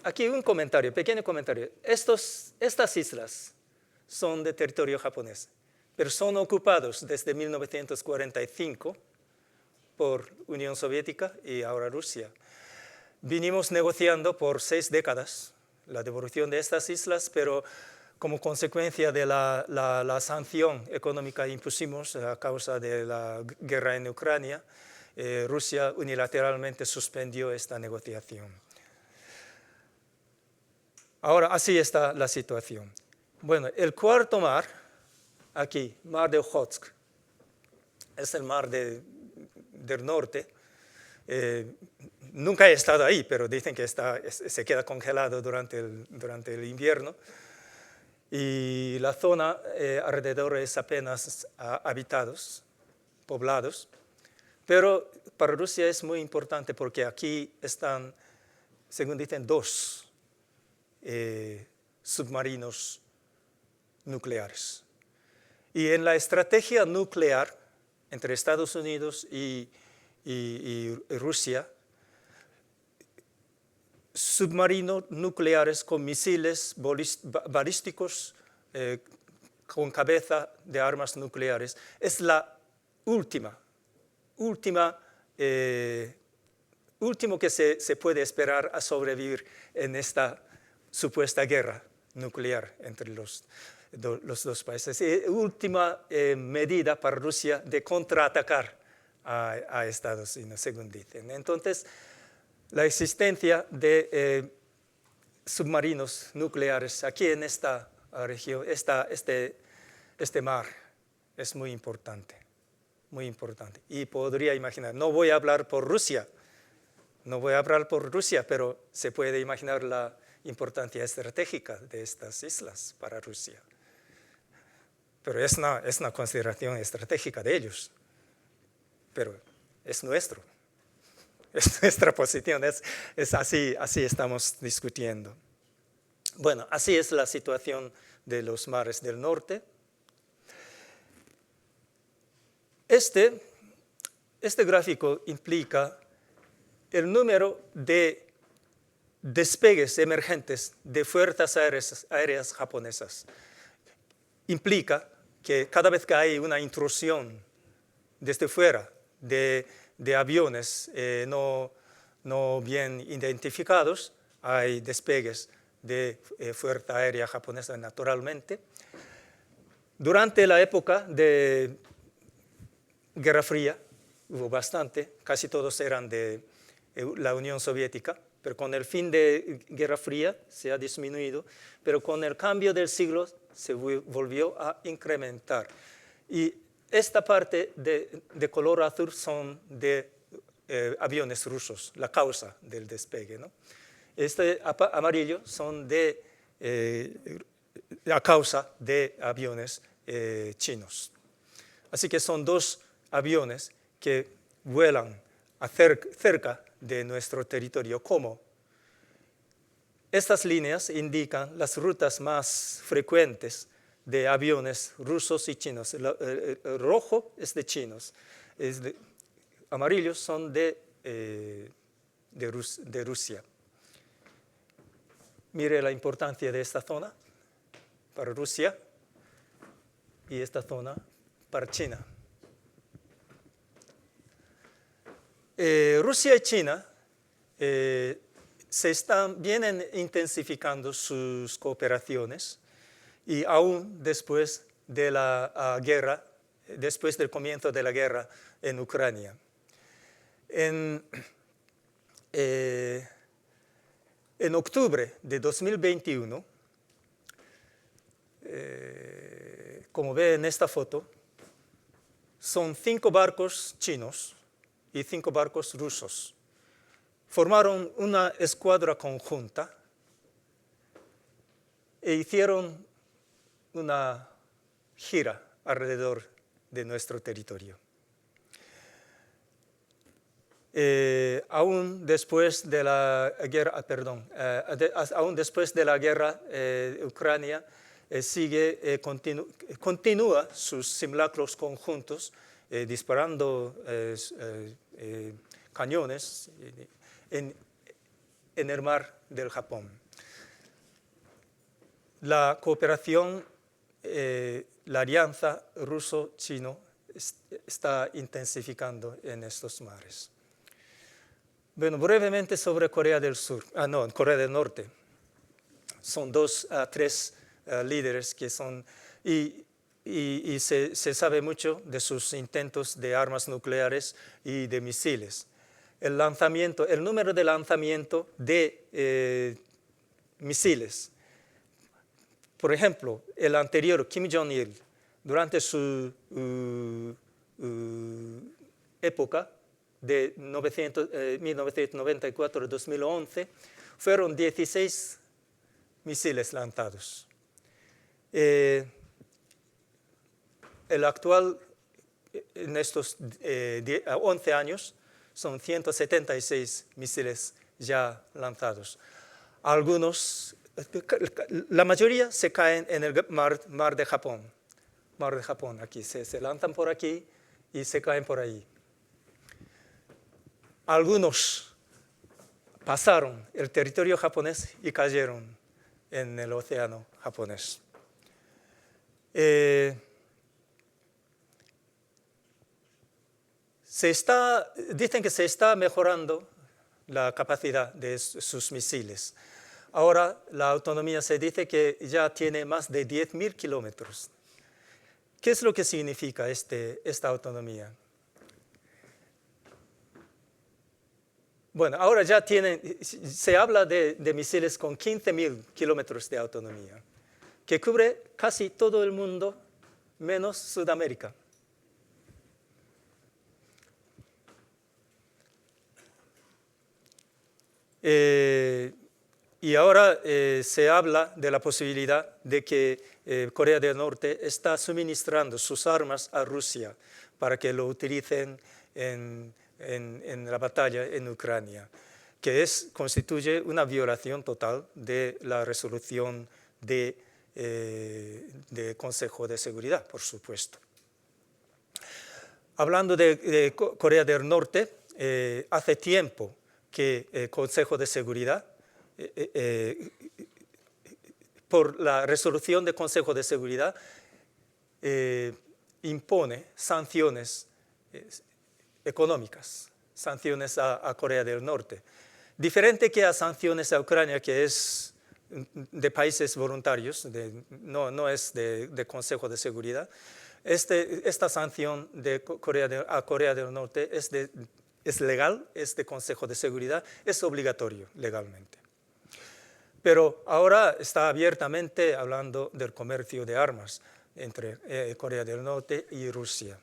aquí un pequeño comentario. Estas islas son de territorio japonés, pero son ocupados desde 1945 por Unión Soviética y ahora Rusia. Vinimos negociando por 6 décadas la devolución de estas islas, pero como consecuencia de la sanción económica que impusimos a causa de la guerra en Ucrania, Rusia unilateralmente suspendió esta negociación. Ahora, así está la situación. Bueno, el cuarto mar, aquí, mar de Okhotsk, es el mar del norte. Nunca he estado ahí, pero dicen que se queda congelado durante el invierno. Y la zona alrededor es apenas poblados. Pero para Rusia es muy importante porque aquí están, según dicen, 2 submarinos nucleares. Y en la estrategia nuclear entre Estados Unidos y Rusia, submarinos nucleares con misiles balísticos con cabeza de armas nucleares es la último que se puede esperar a sobrevivir en esta supuesta guerra nuclear entre los dos países. Última medida para Rusia de contraatacar a Estados Unidos, según dicen. Entonces, la existencia de submarinos nucleares aquí en esta región, este mar, es muy importante, muy importante. Y podría imaginar, no voy a hablar por Rusia, pero se puede imaginar la importancia estratégica de estas islas para Rusia. Pero es una consideración estratégica de ellos, pero es nuestro. Es nuestra posición, es así estamos discutiendo. Bueno, así es la situación de los mares del norte. Este gráfico implica el número de despegues emergentes de fuerzas aéreas japonesas. Implica que cada vez que hay una intrusión desde fuera de aviones no bien identificados, hay despegues de fuerza aérea japonesa naturalmente. Durante la época de Guerra Fría hubo bastante, casi todos eran de la Unión Soviética, pero con el fin de Guerra Fría se ha disminuido, pero con el cambio del siglo se volvió a incrementar. Y esta parte de color azul son de aviones rusos, la causa del despegue, ¿no? Este amarillo son a causa de aviones chinos. Así que son dos aviones que vuelan cerca de nuestro territorio. ¿Cómo? Estas líneas indican las rutas más frecuentes de aviones rusos y chinos. El rojo es de chinos, amarillos son de Rusia. Mire la importancia de esta zona para Rusia y esta zona para China. Rusia y China vienen intensificando sus cooperaciones y aún después de la guerra, después del comienzo de la guerra en Ucrania. En octubre de 2021, como ve en esta foto, son 5 barcos chinos y 5 barcos rusos. Formaron una escuadra conjunta e hicieron una gira alrededor de nuestro territorio. Aún después de la guerra, Ucrania continúa sus simulacros conjuntos disparando cañones en el mar del Japón. La cooperación, la alianza ruso-chino está intensificando en estos mares. Bueno, brevemente sobre Corea del Norte. Son 2 a 3 líderes que son, y se sabe mucho de sus intentos de armas nucleares y de misiles. El número de lanzamiento de misiles. Por ejemplo, el anterior, Kim Jong-il, durante su época de 1994 a 2011, fueron 16 misiles lanzados. El actual, en estos 11 años, son 176 misiles ya lanzados. Algunos, la mayoría se caen en el mar de Japón. Aquí se lanzan por aquí y se caen por ahí. Algunos pasaron el territorio japonés y cayeron en el océano japonés. Dicen que se está mejorando la capacidad de sus misiles. Ahora la autonomía se dice que ya tiene más de 10.000 kilómetros. ¿Qué es lo que significa esta autonomía? Bueno, ahora ya se habla de misiles con 15.000 kilómetros de autonomía, que cubre casi todo el mundo menos Sudamérica. Y ahora se habla de la posibilidad de que Corea del Norte está suministrando sus armas a Rusia para que lo utilicen en la batalla en Ucrania, que constituye una violación total de la resolución de Consejo de Seguridad, por supuesto. Hablando de Corea del Norte, hace tiempo que el Consejo de Seguridad, por la resolución del Consejo de Seguridad, impone sanciones económicas, sanciones a Corea del Norte. Diferente que a sanciones a Ucrania, que es de países voluntarios, no es de Consejo de Seguridad. Esta sanción a Corea del Norte es legal, es de Consejo de Seguridad, es obligatorio legalmente. Pero ahora está abiertamente hablando del comercio de armas entre Corea del Norte y Rusia.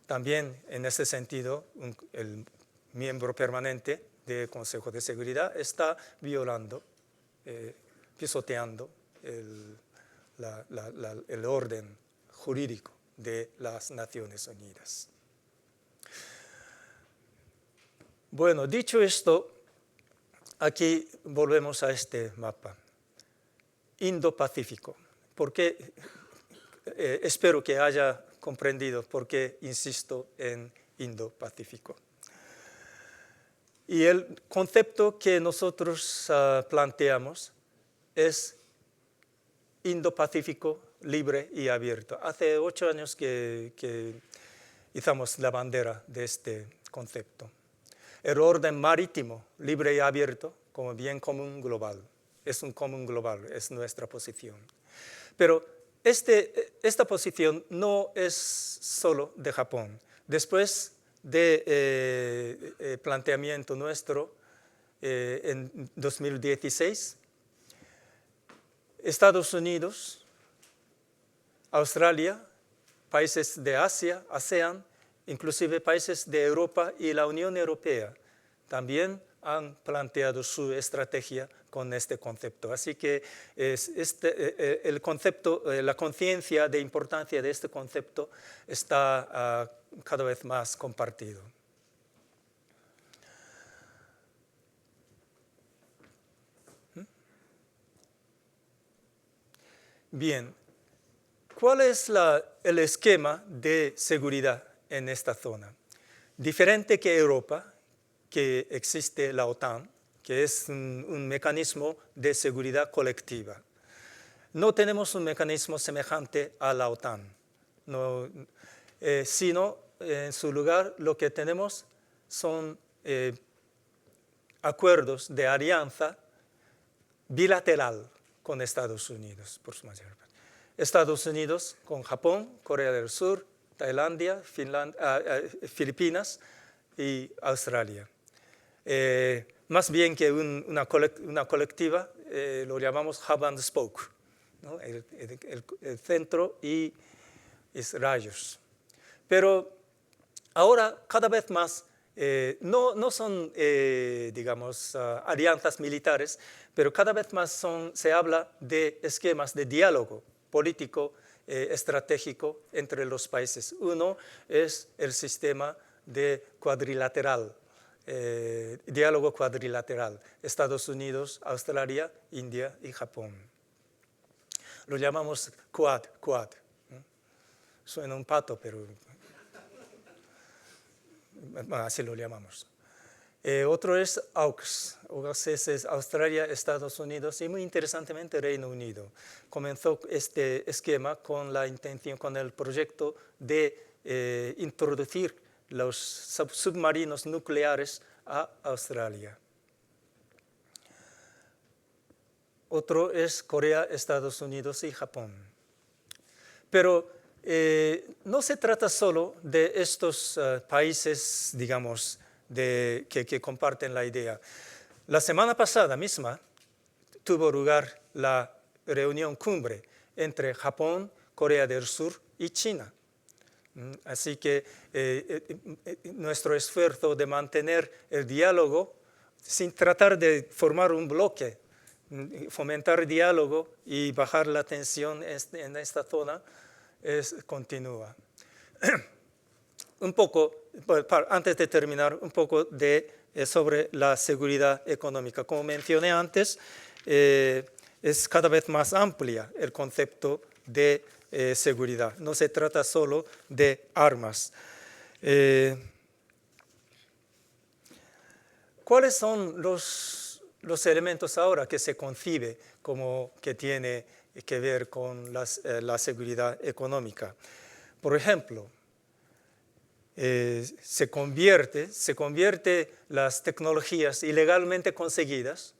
También en ese sentido, el miembro permanente del Consejo de Seguridad está violando, pisoteando el orden jurídico de las Naciones Unidas. Bueno, dicho esto, aquí volvemos a este mapa. Indo-Pacífico. Porque espero que haya comprendido por qué insisto en Indo-Pacífico. Y el concepto que nosotros planteamos es Indo-Pacífico libre y abierto. Hace 8 años que izamos la bandera de este concepto. El orden marítimo libre y abierto como bien común global. Es un común global, es nuestra posición. Pero esta posición no es solo de Japón. Después de planteamiento nuestro en 2016, Estados Unidos, Australia, países de Asia, ASEAN, inclusive países de Europa y la Unión Europea también han planteado su estrategia con este concepto. Así que el concepto, la conciencia de importancia de este concepto está cada vez más compartido. Bien, ¿cuál es el esquema de seguridad en esta zona? Diferente que Europa, que existe la OTAN, que es un mecanismo de seguridad colectiva. No tenemos un mecanismo semejante a la OTAN, sino en su lugar lo que tenemos son acuerdos de alianza bilateral con Estados Unidos, por su mayor parte. Estados Unidos con Japón, Corea del Sur, Tailandia, Filipinas y Australia. Más bien que una colectiva, lo llamamos hub and spoke, ¿no? el centro y rayos. Pero ahora cada vez más no son, digamos, alianzas militares, pero cada vez más se habla de esquemas de diálogo político estratégico entre los países. Uno es el sistema de cuadrilateral, diálogo cuadrilateral, Estados Unidos, Australia, India y Japón. Lo llamamos Quad. Suena un pato, pero así lo llamamos. Otro es AUKUS. AUKUS es Australia, Estados Unidos y muy interesantemente Reino Unido. Comenzó este esquema con la intención, con el proyecto de introducir los submarinos nucleares a Australia. Otro es Corea, Estados Unidos y Japón. Pero no se trata solo de estos países, digamos, que comparten la idea. La semana pasada misma tuvo lugar la reunión cumbre entre Japón, Corea del Sur y China. Así que nuestro esfuerzo de mantener el diálogo sin tratar de formar un bloque, fomentar diálogo y bajar la tensión en esta zona continúa. Un poco, antes de terminar, un poco sobre la seguridad económica. Como mencioné antes, es cada vez más amplia el concepto de seguridad. No se trata solo de armas. ¿Cuáles son los elementos ahora que se concibe como que tiene que ver con la seguridad económica? Por ejemplo, se convierte las tecnologías ilegalmente conseguidas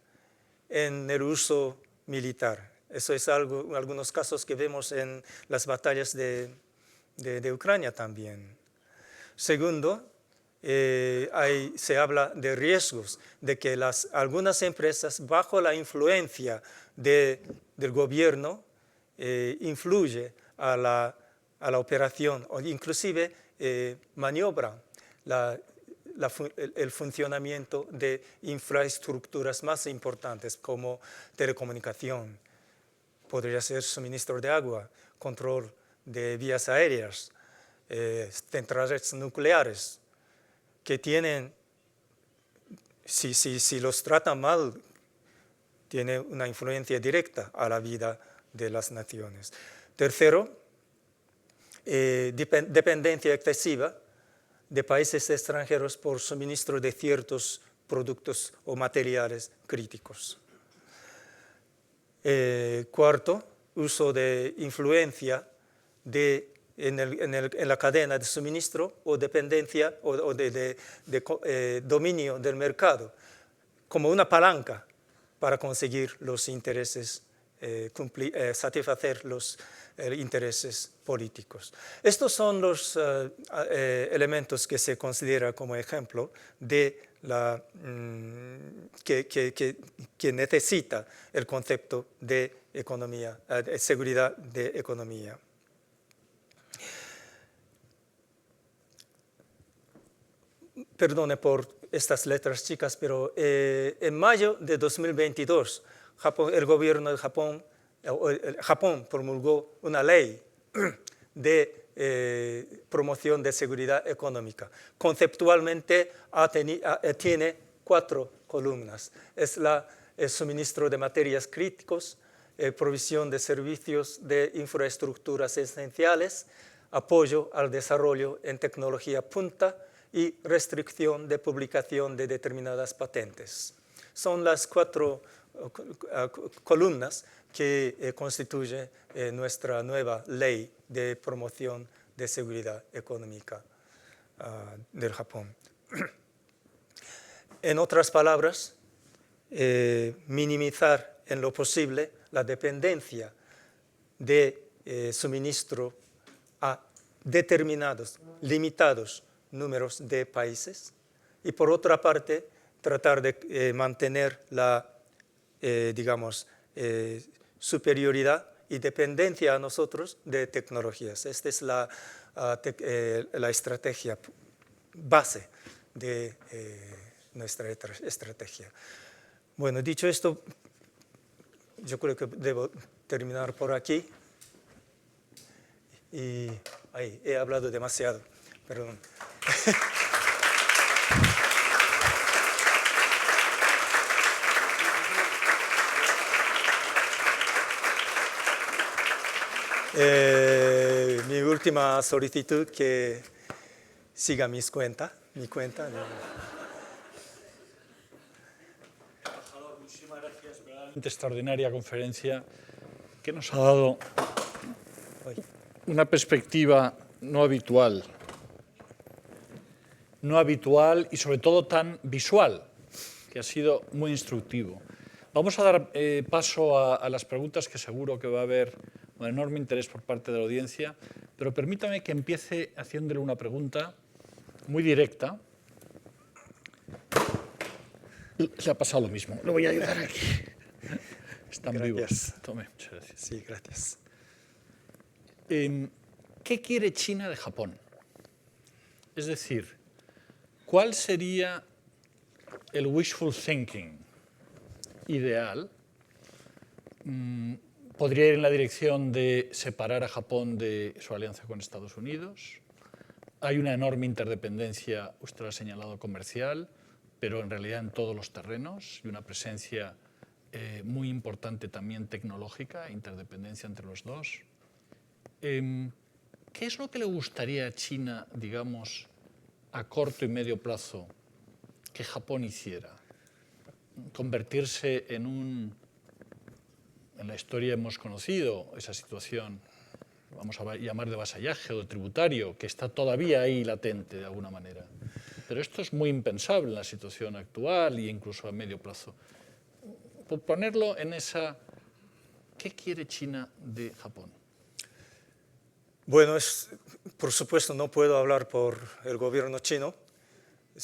en el uso militar. Eso es algunos casos que vemos en las batallas de Ucrania también. Segundo, se habla de riesgos, de que algunas empresas bajo la influencia del gobierno influye a la operación o inclusive maniobran el funcionamiento de infraestructuras más importantes como telecomunicación, podría ser suministro de agua, control de vías aéreas, centrales nucleares, que tienen, si los tratan mal, tiene una influencia directa a la vida de las naciones. Tercero, dependencia excesiva de países extranjeros por suministro de ciertos productos o materiales críticos. Cuarto, uso de influencia en la cadena de suministro o dependencia o de dominio del mercado como una palanca para conseguir los intereses, satisfacer los intereses políticos. Estos son los elementos que se considera como ejemplo de que necesita el concepto de economía, de seguridad de economía. Perdone por estas letras chicas, pero en mayo de 2022, el gobierno de Japón promulgó una ley de promoción de seguridad económica. Conceptualmente tiene 4 columnas. Es el suministro de materias críticas, provisión de servicios de infraestructuras esenciales, apoyo al desarrollo en tecnología punta y restricción de publicación de determinadas patentes. Son las 4 columnas que constituye nuestra nueva ley de promoción de seguridad económica del Japón. En otras palabras, minimizar en lo posible la dependencia de suministro a determinados, limitados números de países y por otra parte tratar de mantener la, superioridad y dependencia a nosotros de tecnologías. Esta es la estrategia base de nuestra estrategia. Bueno, dicho esto, yo creo que debo terminar por aquí. Y he hablado demasiado, perdón. Mi última solicitud que siga mi cuenta. Embajador, muchísimas gracias. Verdaderamente extraordinaria conferencia que nos ha dado una perspectiva no habitual y sobre todo tan visual, que ha sido muy instructivo. Vamos a dar paso a las preguntas, que seguro que va a haber un enorme interés por parte de la audiencia, pero permítame que empiece haciéndole una pregunta muy directa Le ha pasado lo mismo. Le voy a ayudar aquí. Están Gracias. vivos. Tome, muchas gracias. Sí, gracias. ¿Qué quiere China de Japón? Es decir, ¿cuál sería el wishful thinking ideal? ¿Podría ir en la dirección de separar a Japón de su alianza con Estados Unidos? Hay una enorme interdependencia, usted lo ha señalado, comercial, pero en realidad en todos los terrenos, y una presencia muy importante también tecnológica, interdependencia entre los dos. ¿Qué es lo que le gustaría a China, digamos, a corto y medio plazo, que Japón hiciera? Convertirse en la historia hemos conocido esa situación, vamos a llamar de vasallaje o de tributario, que está todavía ahí latente de alguna manera. Pero esto es muy impensable en la situación actual e incluso a medio plazo. Por ponerlo en esa, ¿qué quiere China de Japón? Bueno, por supuesto no puedo hablar por el gobierno chino.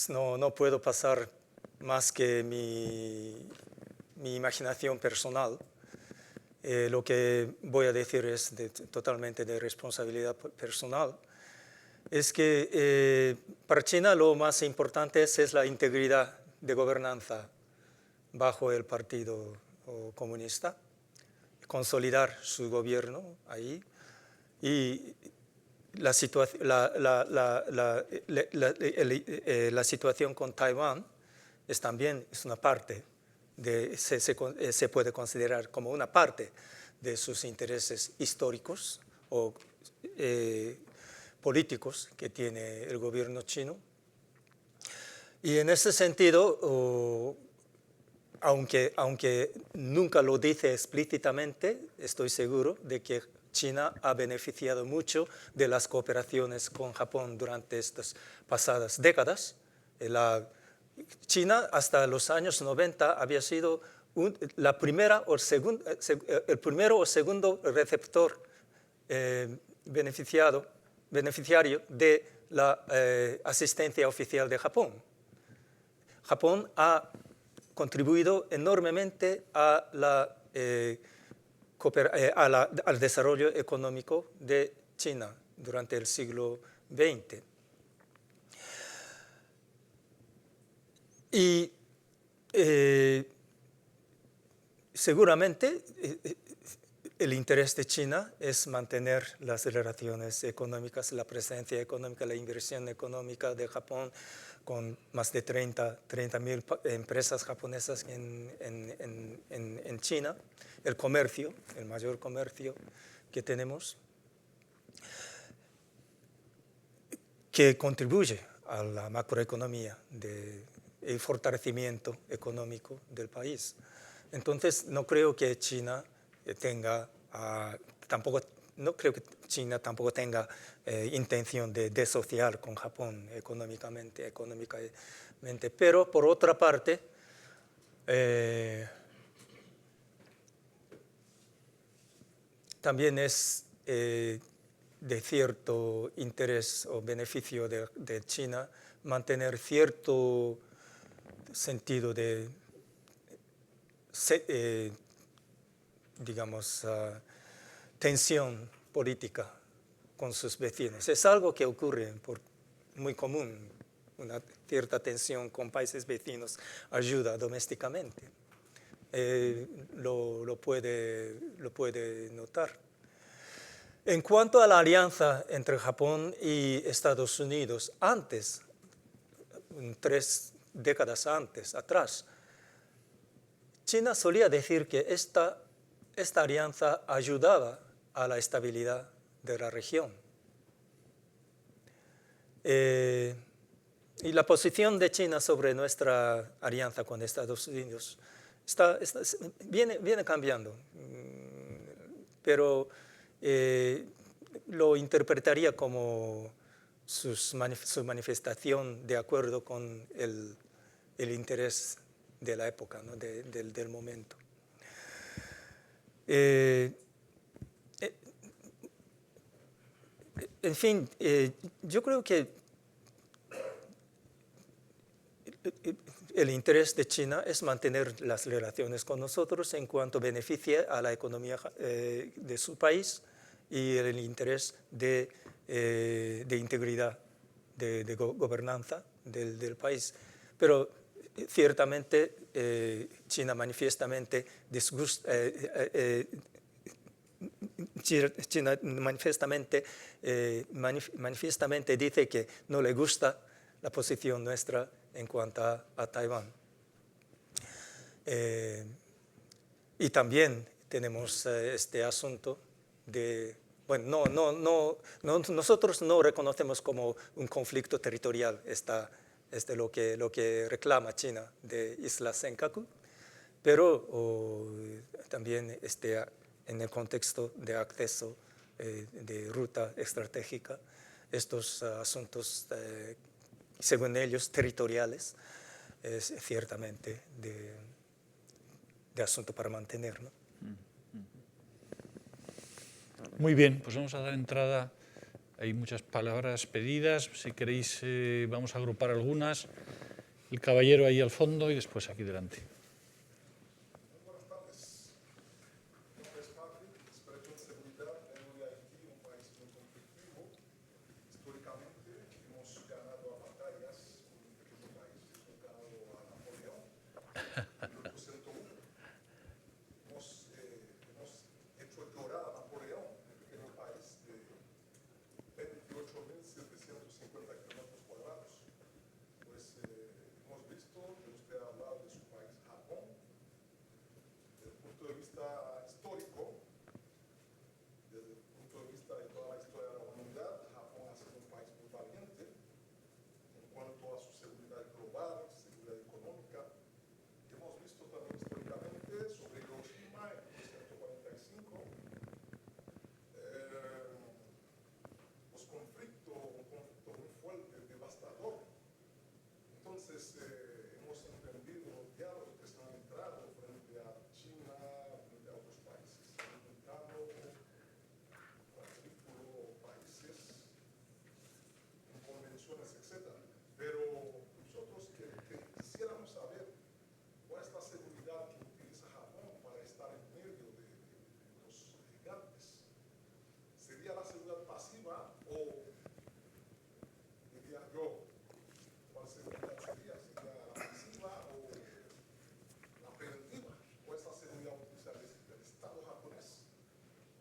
No puedo pasar más que mi imaginación personal. Lo que voy a decir es totalmente de responsabilidad personal. Es que para China lo más importante es la integridad de gobernanza bajo el Partido Comunista, consolidar su gobierno ahí. Y la situación con Taiwán también es una parte, se puede considerar como una parte de sus intereses históricos o políticos que tiene el gobierno chino. Y en ese sentido, aunque nunca lo dice explícitamente, estoy seguro de que China ha beneficiado mucho de las cooperaciones con Japón durante estas pasadas décadas. China hasta los años 90 había sido el primero o segundo receptor beneficiario de la asistencia oficial de Japón. Japón ha contribuido enormemente al desarrollo económico de China durante el siglo XX. Y seguramente el interés de China es mantener las relaciones económicas, la presencia económica, la inversión económica de Japón con más de 30.000 empresas japonesas en China, el comercio, el mayor comercio que tenemos, que contribuye a la macroeconomía el fortalecimiento económico del país. Entonces, no creo que China tampoco tenga intención de desociar con Japón económicamente, pero por otra parte, también es de cierto interés o beneficio de China mantener cierto sentido de tensión política con sus vecinos. Es algo que ocurre muy común. Una cierta tensión con países vecinos ayuda domésticamente. Lo puede notar. En cuanto a la alianza entre Japón y Estados Unidos, 3 décadas atrás, China solía decir que esta alianza ayudaba a la estabilidad de la región. Y la posición de China sobre nuestra alianza con Estados Unidos viene cambiando, pero lo interpretaría como su manifestación de acuerdo con el interés de la época, ¿no? del momento. En fin, yo creo que el interés de China es mantener las relaciones con nosotros en cuanto beneficie a la economía de su país y el interés de integridad, de gobernanza del país. Pero ciertamente China manifiestamente manifiestamente dice que no le gusta la posición nuestra en cuanto a Taiwán. Y también tenemos este asunto de, bueno, nosotros no reconocemos como un conflicto territorial lo que reclama China de Isla Senkaku, pero también en el contexto de acceso de ruta estratégica, estos asuntos, según ellos, territoriales, es ciertamente de asunto para mantener, ¿no? Muy bien, pues vamos a dar entrada. Hay muchas palabras pedidas. Si queréis, vamos a agrupar algunas. El caballero ahí al fondo y después aquí delante. Buenas tardes. Mi nombre es Patrick, experto en seguridad. Vengo de Haití, un país muy conflictivo. Históricamente hemos ganado a batallas con un pequeño país enfrentado a Napoleón, en 1801. Hemos hecho llorar a Napoleón, un pequeño país de 28.750 kilómetros cuadrados. Pues hemos visto que usted ha hablado de su país, Japón. Desde el punto de vista histórico, desde el punto de vista de toda la historia de la humanidad, Japón ha sido un país muy valiente en cuanto a su seguridad global, seguridad económica. Hemos visto también históricamente sobre Hiroshima en 1945 un conflicto muy fuerte, devastador. Entonces hemos emprendido diálogos que se han entrado frente a China, frente a otros países, intentando países en convenciones, etc. Pero nosotros quisiéramos saber cuál es la seguridad que utiliza Japón para estar en medio de los gigantes. ¿Sería la seguridad pasiva o, diría yo, cuál seguridad sería? ¿Sería la pasiva o la preventiva? ¿Cuál es la seguridad oficial del Estado japonés?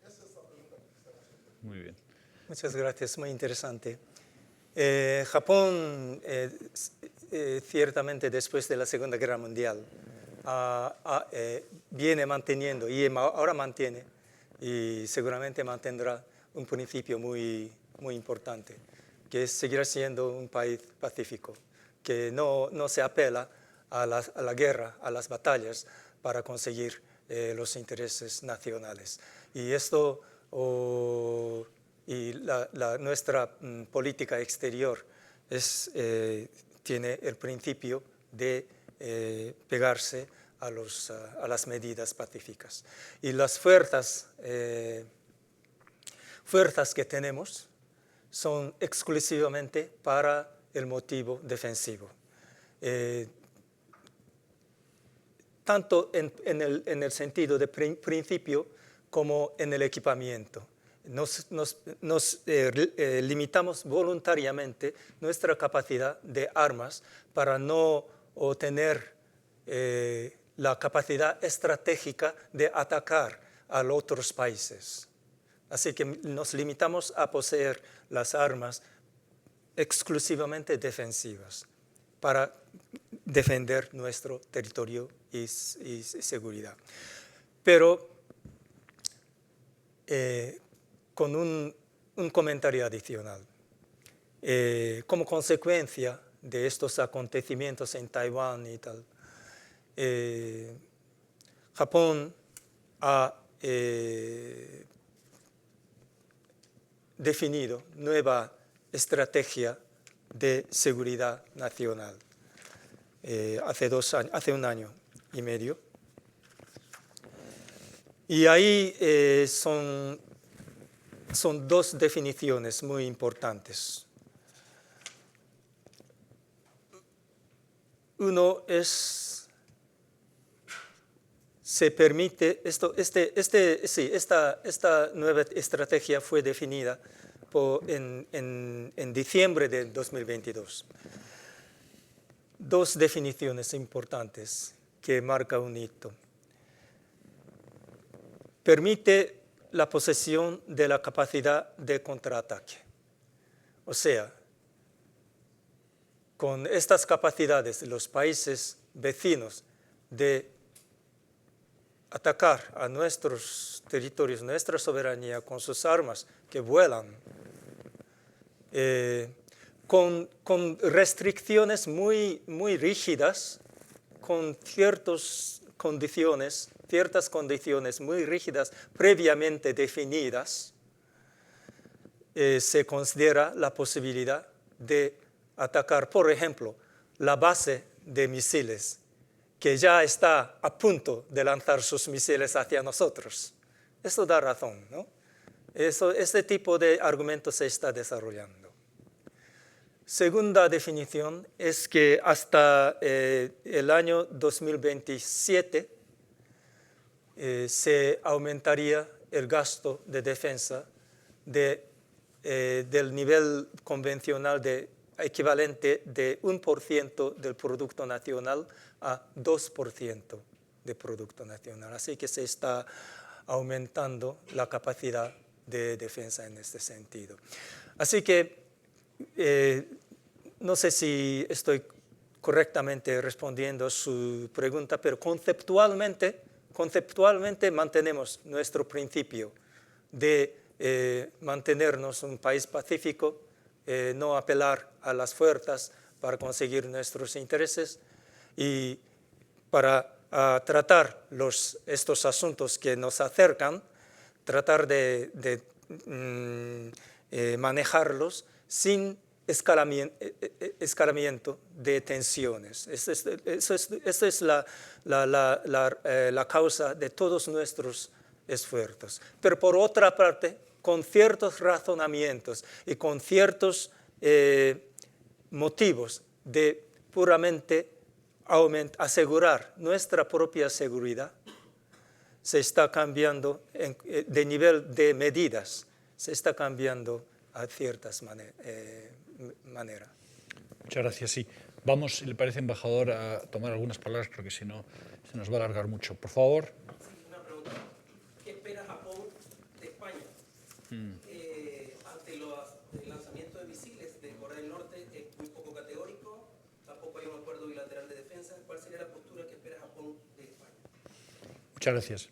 Esa es la pregunta que quisiéramos hacer. Muy bien. Muchas gracias, muy interesante. Japón, ciertamente después de la Segunda Guerra Mundial, viene manteniendo, y ahora mantiene, y seguramente mantendrá un principio muy importante, que es seguir siendo un país pacífico, que no se apela a la guerra, a las batallas, para conseguir los intereses nacionales. Y esto, nuestra política exterior tiene el principio de pegarse a las medidas pacíficas. Y las fuerzas que tenemos son exclusivamente para el motivo defensivo. Tanto en el sentido de principio como en el equipamiento. Nos limitamos voluntariamente nuestra capacidad de armas para no tener la capacidad estratégica de atacar a los otros países. Así que nos limitamos a poseer las armas exclusivamente defensivas para defender nuestro territorio y seguridad. Pero con un comentario adicional. Como consecuencia de estos acontecimientos en Taiwán y tal, Japón ha definido nueva estrategia de seguridad nacional hace un año y medio. Y ahí son dos definiciones muy importantes. Uno es, se permite, esta nueva estrategia fue definida en diciembre de 2022. Dos definiciones importantes que marcan un hito. Permite la posesión de la capacidad de contraataque. O sea, con estas capacidades de los países vecinos de atacar a nuestros territorios, nuestra soberanía con sus armas que vuelan, con restricciones muy rígidas, con ciertas condiciones muy rígidas previamente definidas, se considera la posibilidad de atacar, por ejemplo, la base de misiles, que ya está a punto de lanzar sus misiles hacia nosotros. Eso da razón, ¿no? Este tipo de argumento se está desarrollando. Segunda definición es que hasta el año 2027 se aumentaría el gasto de defensa del nivel convencional equivalente de 1% del Producto Nacional a 2% del Producto Nacional. Así que se está aumentando la capacidad de defensa en este sentido. Así que no sé si estoy correctamente respondiendo a su pregunta, pero conceptualmente mantenemos nuestro principio de mantenernos un país pacífico, no apelar a las fuerzas para conseguir nuestros intereses y para tratar estos asuntos que nos acercan, tratar de manejarlos sin escalamiento de tensiones. Esa es la causa de todos nuestros esfuerzos. Pero por otra parte, con ciertos razonamientos y con ciertos motivos de puramente asegurar nuestra propia seguridad, se está cambiando de nivel de medidas, se está cambiando a ciertas maneras. Muchas gracias. Sí, vamos, si le parece, embajador, a tomar algunas palabras, porque si no se nos va a alargar mucho. Por favor. Una pregunta. ¿Qué espera Japón de España? Ante el lanzamiento de misiles de Corea del Norte es muy poco categórico, tampoco hay un acuerdo bilateral de defensa. ¿Cuál sería la postura que espera Japón de España? Muchas gracias. Sí,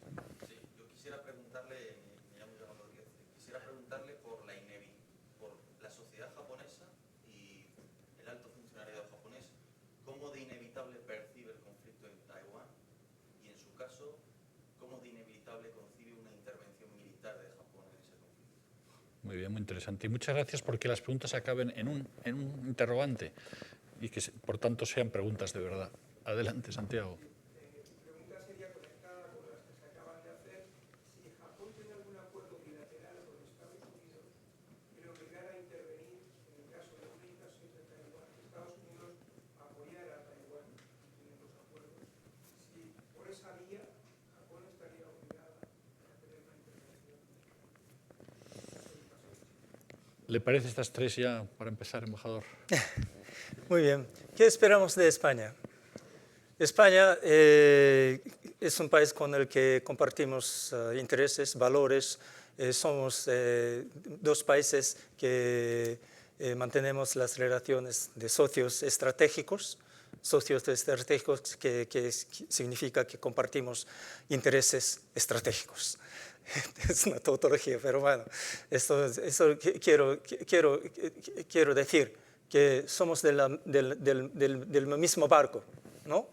yo quisiera preguntarle, me llamo Iván Rodríguez, quisiera preguntarle por la sociedad japonesa y el alto funcionariado japonés, cómo de inevitable percibe el conflicto en Taiwán y, en su caso, cómo de inevitable concibe una intervención militar de Japón en ese conflicto. Muy bien, muy interesante. Y muchas gracias porque las preguntas acaben en un interrogante y que, por tanto, sean preguntas de verdad. Adelante, Santiago. Mi pregunta sería conectada con las que se acaban de hacer. Si Japón tiene algún acuerdo bilateral con Estados Unidos que le obligara a intervenir en el caso de una invasión de Taiwán, Estados Unidos apoyara a Taiwán en los acuerdos, si por esa vía Japón estaría obligada a tener una intervención. ¿Le parece estas tres ya para empezar, embajador? Muy bien. ¿Qué esperamos de España? España es un país con el que compartimos intereses, valores. Somos dos países que mantenemos las relaciones de socios estratégicos que significa que compartimos intereses estratégicos. Es una tautología, pero bueno, eso quiero decir que somos del mismo barco, ¿no?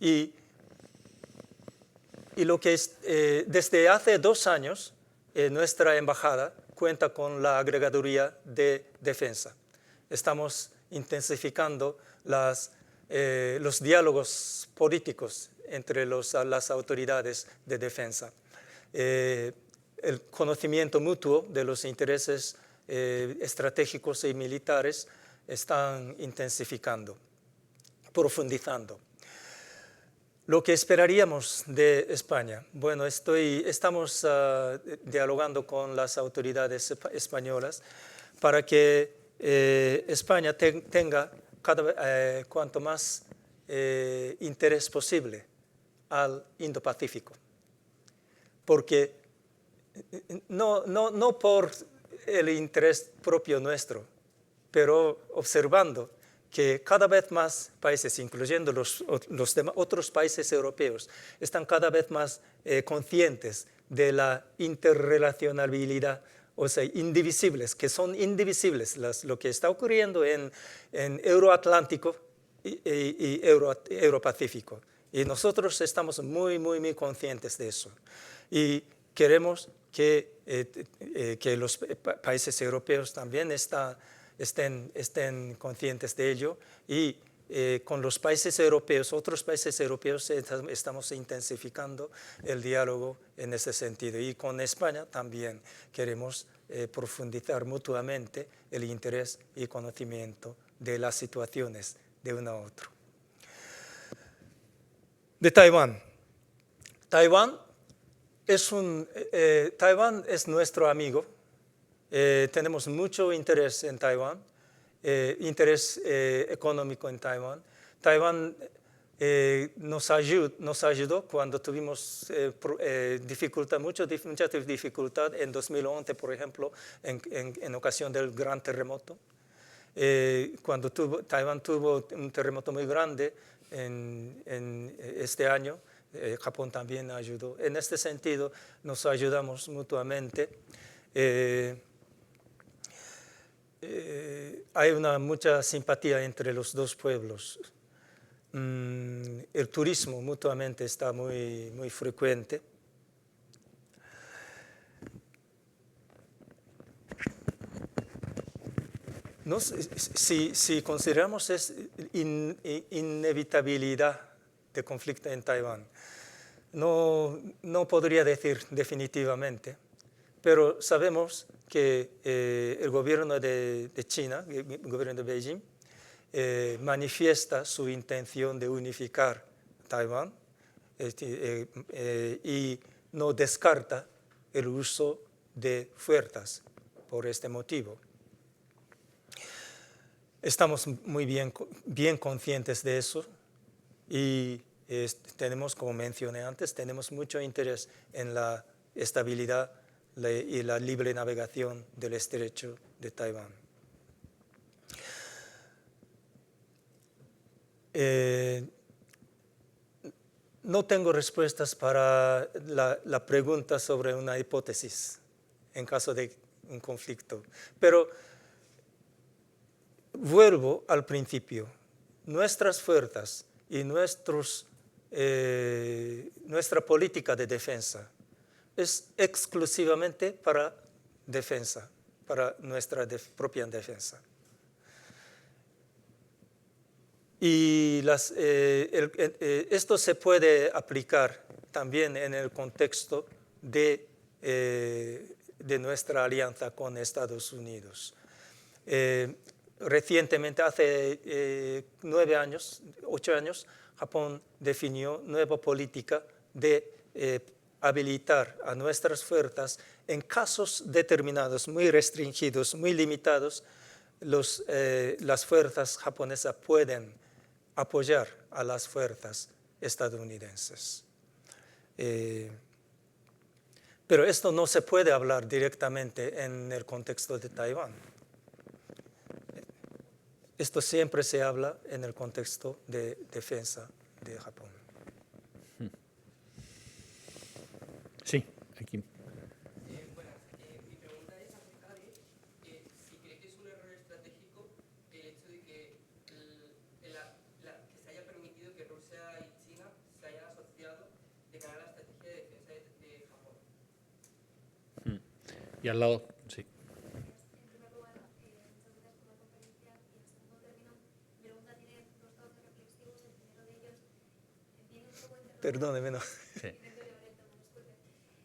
Y lo que es, desde hace 2 años, nuestra embajada cuenta con la agregaduría de defensa. Estamos intensificando los diálogos políticos entre las autoridades de defensa. El conocimiento mutuo de los intereses estratégicos y militares están intensificando. profundizando. Lo que esperaríamos de España. Bueno, estamos dialogando con las autoridades españolas para que España tenga cuanto más interés posible al Indo-Pacífico. Porque no por el interés propio nuestro, pero observando que cada vez más países, incluyendo los otros países europeos, están cada vez más conscientes de la interrelacionabilidad, o sea, indivisibles, que son indivisibles lo que está ocurriendo en Euroatlántico y Europacífico. Y nosotros estamos muy conscientes de eso. Y queremos que los países europeos también estén conscientes de ello, y con los países europeos, otros países europeos, estamos intensificando el diálogo en ese sentido, y con España también queremos profundizar mutuamente el interés y conocimiento de las situaciones de uno a otro. De Taiwán. Taiwán es nuestro amigo. Tenemos mucho interés en Taiwán, interés económico en Taiwán. Taiwán nos ayudó cuando tuvimos mucha dificultad en 2011, por ejemplo, en ocasión del gran terremoto. Cuando Taiwán tuvo un terremoto muy grande en este año, Japón también ayudó. En este sentido, nos ayudamos mutuamente. Hay mucha simpatía entre los dos pueblos. El turismo mutuamente está muy frecuente. Si consideramos inevitabilidad de conflicto en Taiwán, no podría decir definitivamente, pero sabemos que el gobierno de China, el gobierno de Beijing, manifiesta su intención de unificar Taiwán y no descarta el uso de fuerzas por este motivo. Estamos muy bien conscientes de eso, y tenemos, como mencioné antes, tenemos mucho interés en la estabilidad y la libre navegación del estrecho de Taiwán. No tengo respuestas para la pregunta sobre una hipótesis en caso de un conflicto, pero vuelvo al principio. Nuestras fuerzas y nuestra política de defensa es exclusivamente para defensa, para nuestra propia defensa. Y esto se puede aplicar también en el contexto de nuestra alianza con Estados Unidos. Recientemente, hace 8 años, Japón definió nueva política de habilitar a nuestras fuerzas en casos determinados, muy restringidos, muy limitados. Las fuerzas japonesas pueden apoyar a las fuerzas estadounidenses. Pero esto no se puede hablar directamente en el contexto de Taiwán. Esto siempre se habla en el contexto de defensa de Japón. Sí, aquí. Buenas. Mi pregunta es acerca de si cree que es un error estratégico el hecho de que se haya permitido que Rusia y China se hayan asociado de cara a la estrategia de defensa de Japón. Y al lado, sí. Perdóneme, no. Sí.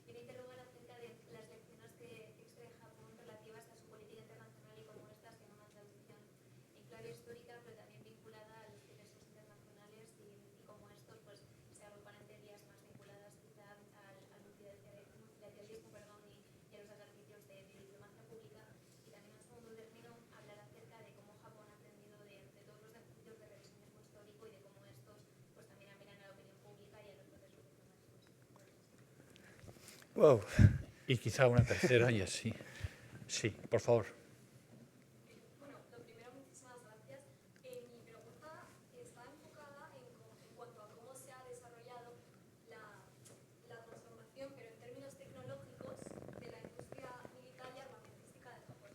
Quería interrogar acerca de las lecciones que extrae Japón relativas a su política internacional y cómo estas tienen una traducción en clave histórica, pero también vinculada a los procesos internacionales Wow. Y quizá una tercera y así. Sí, por favor. Bueno, lo primero, muchísimas gracias. Mi pregunta está enfocada en cuanto a cómo se ha desarrollado la transformación, pero en términos tecnológicos, de la industria militar y armamentística de Japón.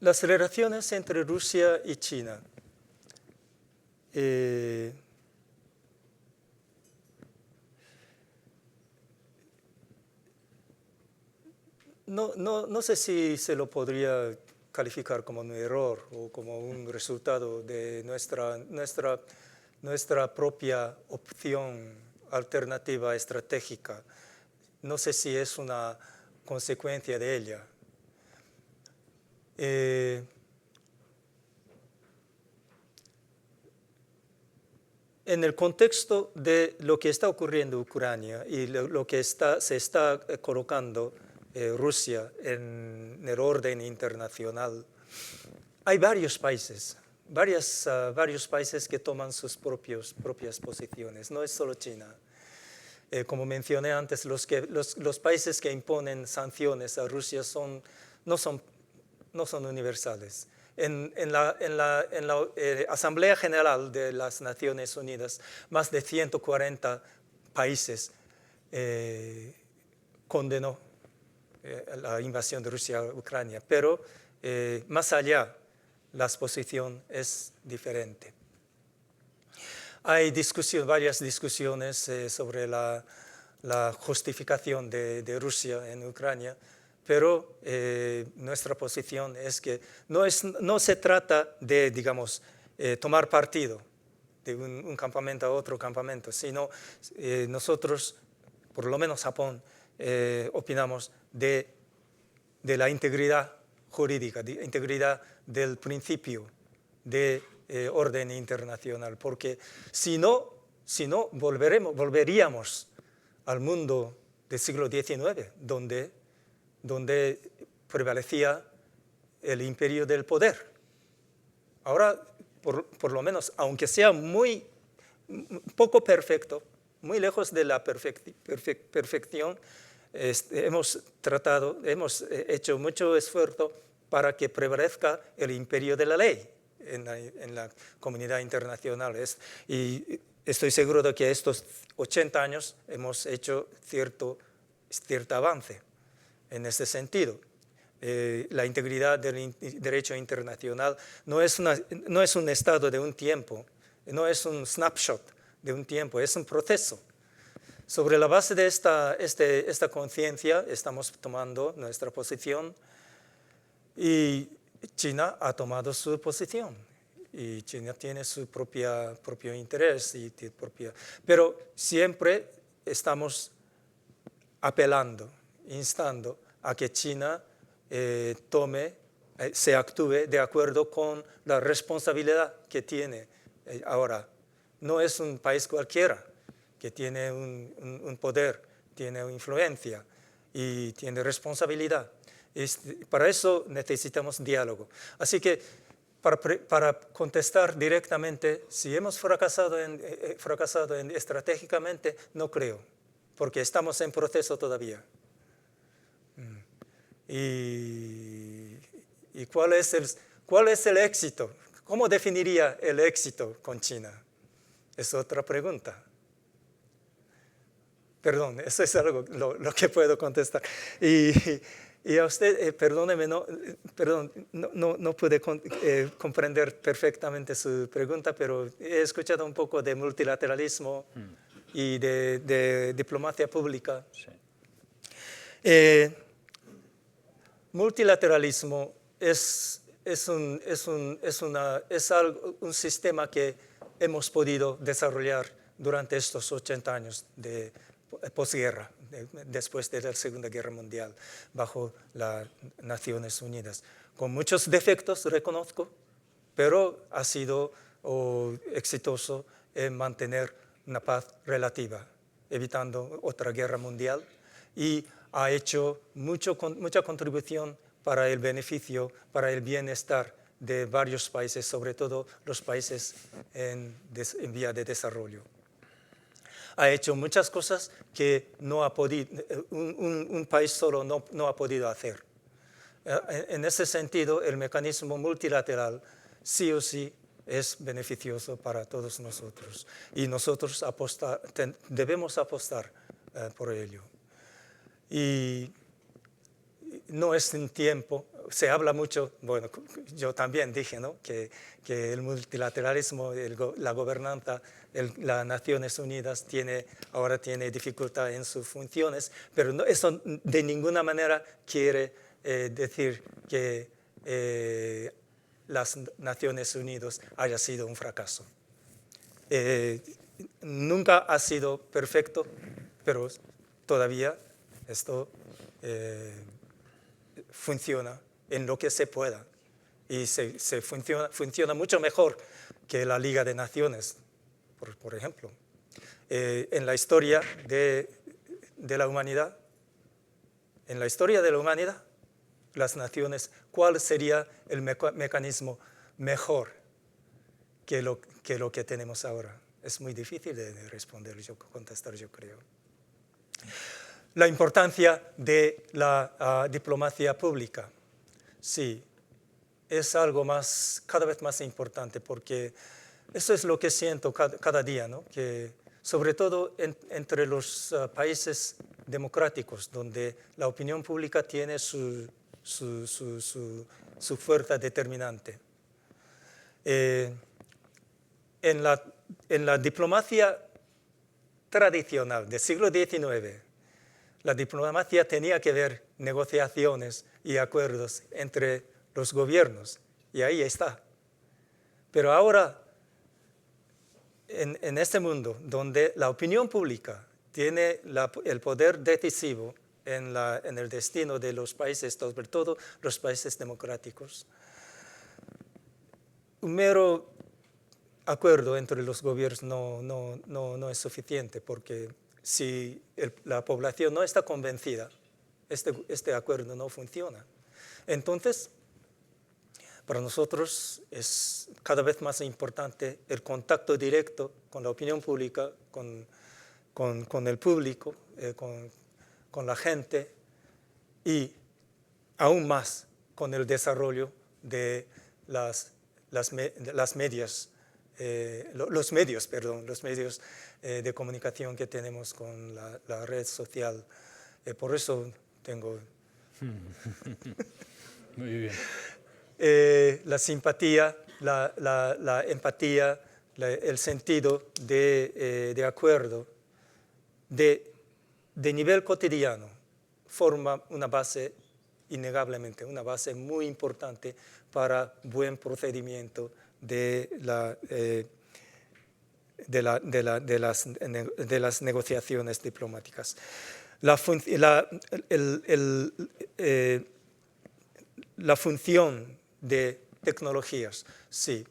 Las relaciones entre Rusia y China. No sé si se lo podría calificar como un error o como un resultado de nuestra propia opción alternativa estratégica. No sé si es una consecuencia de ella. En el contexto de lo que está ocurriendo en Ucrania y lo que se está colocando Rusia en el orden internacional, hay varios países que toman sus propias posiciones, no es solo China. Como mencioné antes, los países que imponen sanciones a Rusia no son universales. En la Asamblea General de las Naciones Unidas, más de 140 países condenó la invasión de Rusia a Ucrania, pero más allá, la posición es diferente. Hay varias discusiones sobre la justificación de Rusia en Ucrania, pero nuestra posición es que no se trata de, digamos, tomar partido de un campamento a otro campamento, sino nosotros, por lo menos Japón, opinamos de la integridad jurídica, de integridad del principio de orden internacional, porque si no volveríamos al mundo del siglo XIX, donde prevalecía el imperio del poder. Ahora, por lo menos, aunque sea muy poco perfecto, muy lejos de la perfección, hemos hecho mucho esfuerzo para que prevalezca el imperio de la ley en la comunidad internacional. Y estoy seguro de que estos 80 años hemos hecho cierto avance en ese sentido. La integridad del derecho internacional no es un estado de un tiempo, no es un snapshot de un tiempo, es un proceso. Sobre la base de esta conciencia estamos tomando nuestra posición y China ha tomado su posición. Y China tiene su propio interés, pero siempre estamos apelando, instando a que China se actúe de acuerdo con la responsabilidad que tiene ahora. No es un país cualquiera que tiene un poder, tiene influencia y tiene responsabilidad. Para eso necesitamos diálogo. Así que para contestar directamente, si hemos fracasado estratégicamente, no creo, porque estamos en proceso todavía. ¿Y cuál es el éxito? ¿Cómo definiría el éxito con China? Es otra pregunta. Perdón, eso es algo lo que puedo contestar. Y a usted, perdóneme, no pude comprender perfectamente su pregunta, pero he escuchado un poco de multilateralismo y de diplomacia pública. Sí. Multilateralismo es un sistema que hemos podido desarrollar durante estos 80 años de posguerra, después de la Segunda Guerra Mundial, bajo las Naciones Unidas. Con muchos defectos, reconozco, pero ha sido exitoso en mantener una paz relativa, evitando otra guerra mundial, y ha hecho mucha contribución para el beneficio, para el bienestar de varios países, sobre todo los países en vía de desarrollo. Ha hecho muchas cosas que no ha podido, un país solo no ha podido hacer. En ese sentido, el mecanismo multilateral sí o sí es beneficioso para todos nosotros y nosotros debemos apostar por ello. Y no es un tiempo, se habla mucho, bueno, yo también dije, ¿no?, que el multilateralismo, la gobernanza, las Naciones Unidas ahora tiene dificultad en sus funciones, pero eso de ninguna manera quiere decir que las Naciones Unidas haya sido un fracaso. Nunca ha sido perfecto, pero todavía esto funciona en lo que se pueda y funciona mucho mejor que la Liga de Naciones, por ejemplo. En la historia de la humanidad, las naciones, ¿cuál sería el mecanismo mejor que lo que tenemos ahora? Es muy difícil de contestar, yo creo. La importancia de la diplomacia pública, sí, es algo cada vez más importante, porque eso es lo que siento cada día, ¿no? Que sobre todo entre los países democráticos, donde la opinión pública tiene su fuerza determinante. En la diplomacia tradicional del siglo XIX, la diplomacia tenía que ver negociaciones y acuerdos entre los gobiernos, y ahí está. Pero ahora, en este mundo donde la opinión pública tiene el poder decisivo en el destino de los países, sobre todo los países democráticos, un mero acuerdo entre los gobiernos no es suficiente, porque si la población no está convencida, este acuerdo no funciona. Entonces, para nosotros es cada vez más importante el contacto directo con la opinión pública, con el público, con la gente, y aún más con el desarrollo de los medios de comunicación que tenemos con la red social. Por eso tengo Muy bien. la simpatía, la empatía, el sentido de acuerdo de nivel cotidiano forma una base, innegablemente, una base muy importante para buen procedimiento de las negociaciones diplomáticas. La función de tecnologías, sí.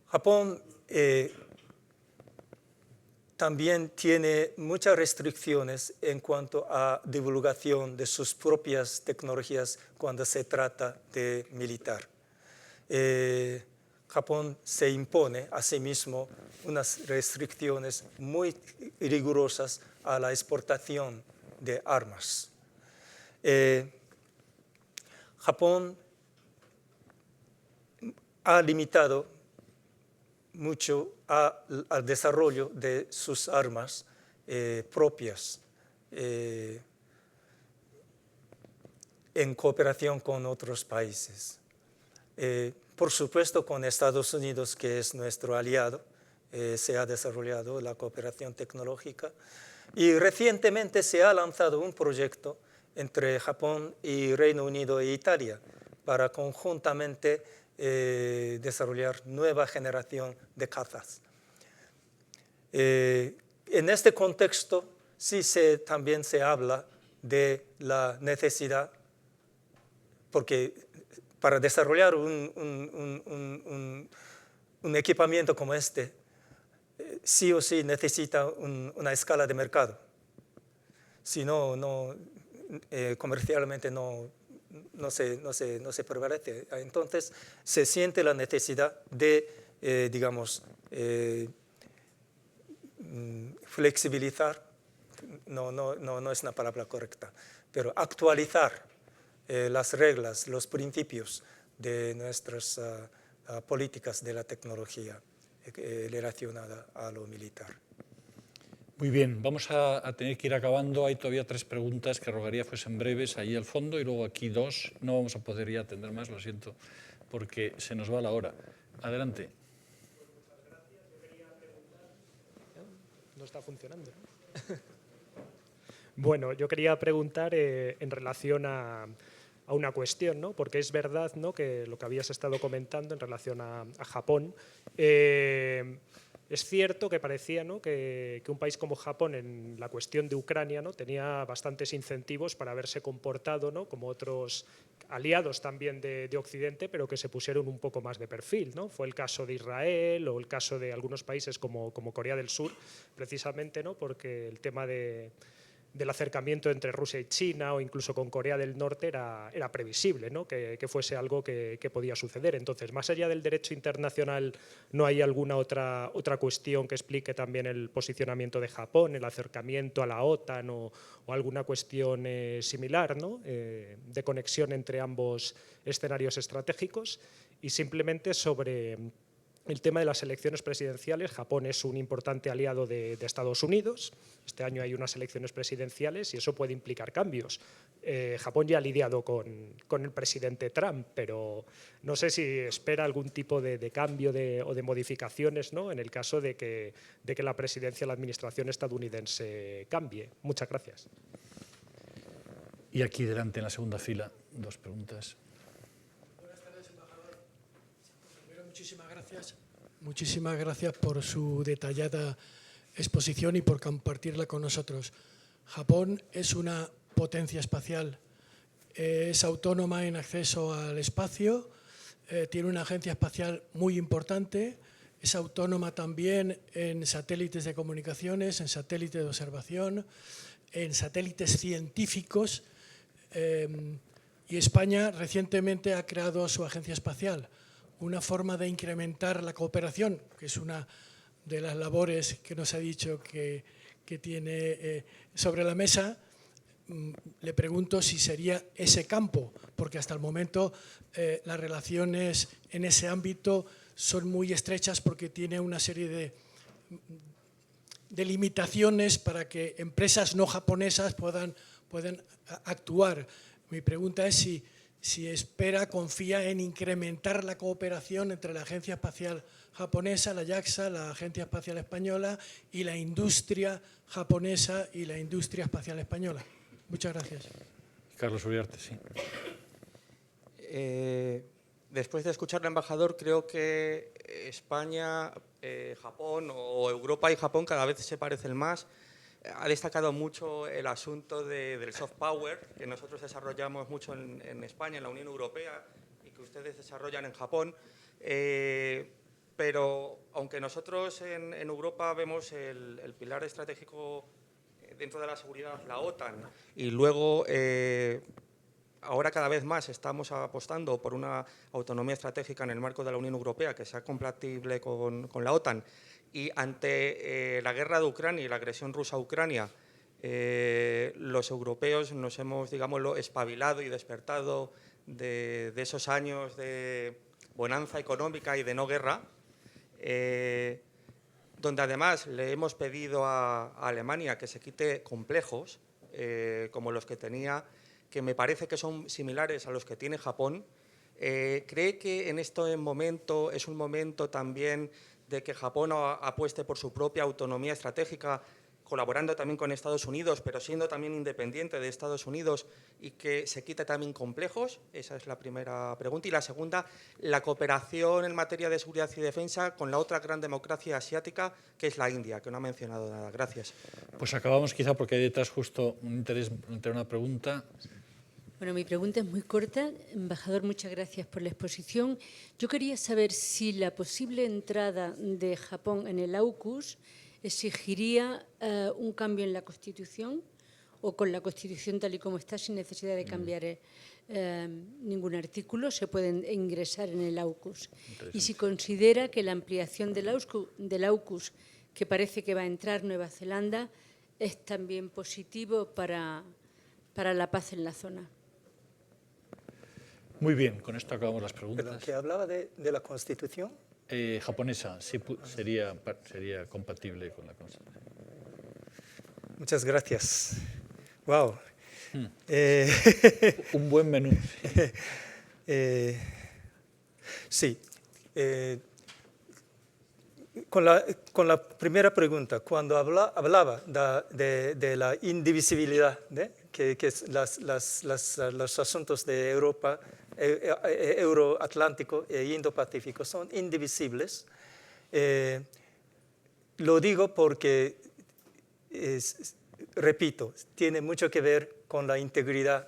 Japón también tiene muchas restricciones en cuanto a divulgación de sus propias tecnologías cuando se trata de militar. Japón se impone a sí mismo unas restricciones muy rigurosas a la exportación de armas. Japón ha limitado mucho al desarrollo de sus armas propias en cooperación con otros países. Por supuesto, con Estados Unidos, que es nuestro aliado, se ha desarrollado la cooperación tecnológica, y recientemente se ha lanzado un proyecto entre Japón y Reino Unido e Italia para conjuntamente desarrollar nueva generación de cazas. En este contexto sí también se habla de la necesidad, porque para desarrollar un equipamiento como este, sí o sí necesita una escala de mercado. Si no, comercialmente no se prevalece. Entonces se siente la necesidad de, digamos, flexibilizar, no es una palabra correcta, pero actualizar las reglas, los principios de nuestras políticas de la tecnología relacionada a lo militar. Muy bien, vamos a tener que ir acabando. Hay todavía 3 preguntas que rogaría fuesen breves ahí al fondo y luego aquí 2. No vamos a poder ya atender más, lo siento, porque se nos va la hora. Adelante. No está funcionando. Bueno, yo quería preguntar en relación a una cuestión, ¿no? Porque es verdad, ¿no?, que lo que habías estado comentando en relación a Japón, es cierto que parecía, ¿no?, que un país como Japón en la cuestión de Ucrania, ¿no?, tenía bastantes incentivos para haberse comportado, ¿no?, como otros aliados también de Occidente, pero que se pusieron un poco más de perfil, ¿no? Fue el caso de Israel o el caso de algunos países como Corea del Sur, precisamente, ¿no?, porque el tema del acercamiento entre Rusia y China o incluso con Corea del Norte era previsible, ¿no?, que fuese algo que podía suceder. Entonces, más allá del derecho internacional, ¿no hay alguna otra cuestión que explique también el posicionamiento de Japón, el acercamiento a la OTAN o alguna cuestión similar, ¿no?, de conexión entre ambos escenarios estratégicos? Y simplemente sobre el tema de las elecciones presidenciales, Japón es un importante aliado de Estados Unidos. Este año hay unas elecciones presidenciales y eso puede implicar cambios. Japón ya ha lidiado con el presidente Trump, pero no sé si espera algún tipo de cambio o de modificaciones, ¿no?, en el caso de que la presidencia, la administración estadounidense cambie. Muchas gracias. Y aquí delante, en la segunda fila, 2 preguntas. Muchísimas gracias por su detallada exposición y por compartirla con nosotros. Japón es una potencia espacial, es autónoma en acceso al espacio, tiene una agencia espacial muy importante, es autónoma también en satélites de comunicaciones, en satélites de observación, en satélites científicos, y España recientemente ha creado su agencia espacial. Una forma de incrementar la cooperación, que es una de las labores que nos ha dicho que tiene sobre la mesa, le pregunto si sería ese campo, porque hasta el momento las relaciones en ese ámbito son muy estrechas porque tiene una serie de limitaciones para que empresas no japonesas puedan actuar. Mi pregunta es si espera, confía en incrementar la cooperación entre la Agencia Espacial Japonesa, la JAXA, la Agencia Espacial Española y la industria japonesa y la industria espacial española. Muchas gracias. Carlos Uriarte, sí. Después de escuchar al embajador, creo que España, Japón o Europa y Japón cada vez se parecen más. Ha destacado mucho el asunto del soft power, que nosotros desarrollamos mucho en España, en la Unión Europea, y que ustedes desarrollan en Japón. Pero aunque nosotros en Europa vemos el pilar estratégico dentro de la seguridad, la OTAN, y luego ahora cada vez más estamos apostando por una autonomía estratégica en el marco de la Unión Europea que sea compatible con la OTAN, y ante la guerra de Ucrania y la agresión rusa a Ucrania, los europeos nos hemos, digámoslo, espabilado y despertado de esos años de bonanza económica y de no guerra, donde además le hemos pedido a Alemania que se quite complejos como los que tenía, que me parece que son similares a los que tiene Japón. ¿Cree que en este momento es un momento también de que Japón apueste por su propia autonomía estratégica, colaborando también con Estados Unidos, pero siendo también independiente de Estados Unidos, y que se quite también complejos? Esa es la primera pregunta. Y la segunda, la cooperación en materia de seguridad y defensa con la otra gran democracia asiática, que es la India, que no ha mencionado nada. Gracias. Pues acabamos quizá porque hay detrás justo un interés entre una pregunta. Bueno, mi pregunta es muy corta. Embajador, muchas gracias por la exposición. Yo quería saber si la posible entrada de Japón en el AUKUS exigiría un cambio en la Constitución o con la Constitución tal y como está, sin necesidad de cambiar ningún artículo, se pueden ingresar en el AUKUS. Y si considera que la ampliación del AUKUS, que parece que va a entrar Nueva Zelanda, es también positivo para la paz en la zona. Muy bien, con esto acabamos las preguntas. Perdón, ¿que hablaba de la Constitución? Japonesa, sí, sería compatible con la Constitución. Muchas gracias. Wow. Un buen menú. Sí. Con la primera pregunta, cuando hablaba de la indivisibilidad, que los asuntos de Europa, Euroatlántico e Indo-Pacífico son indivisibles, lo digo porque, repito, tiene mucho que ver con la integridad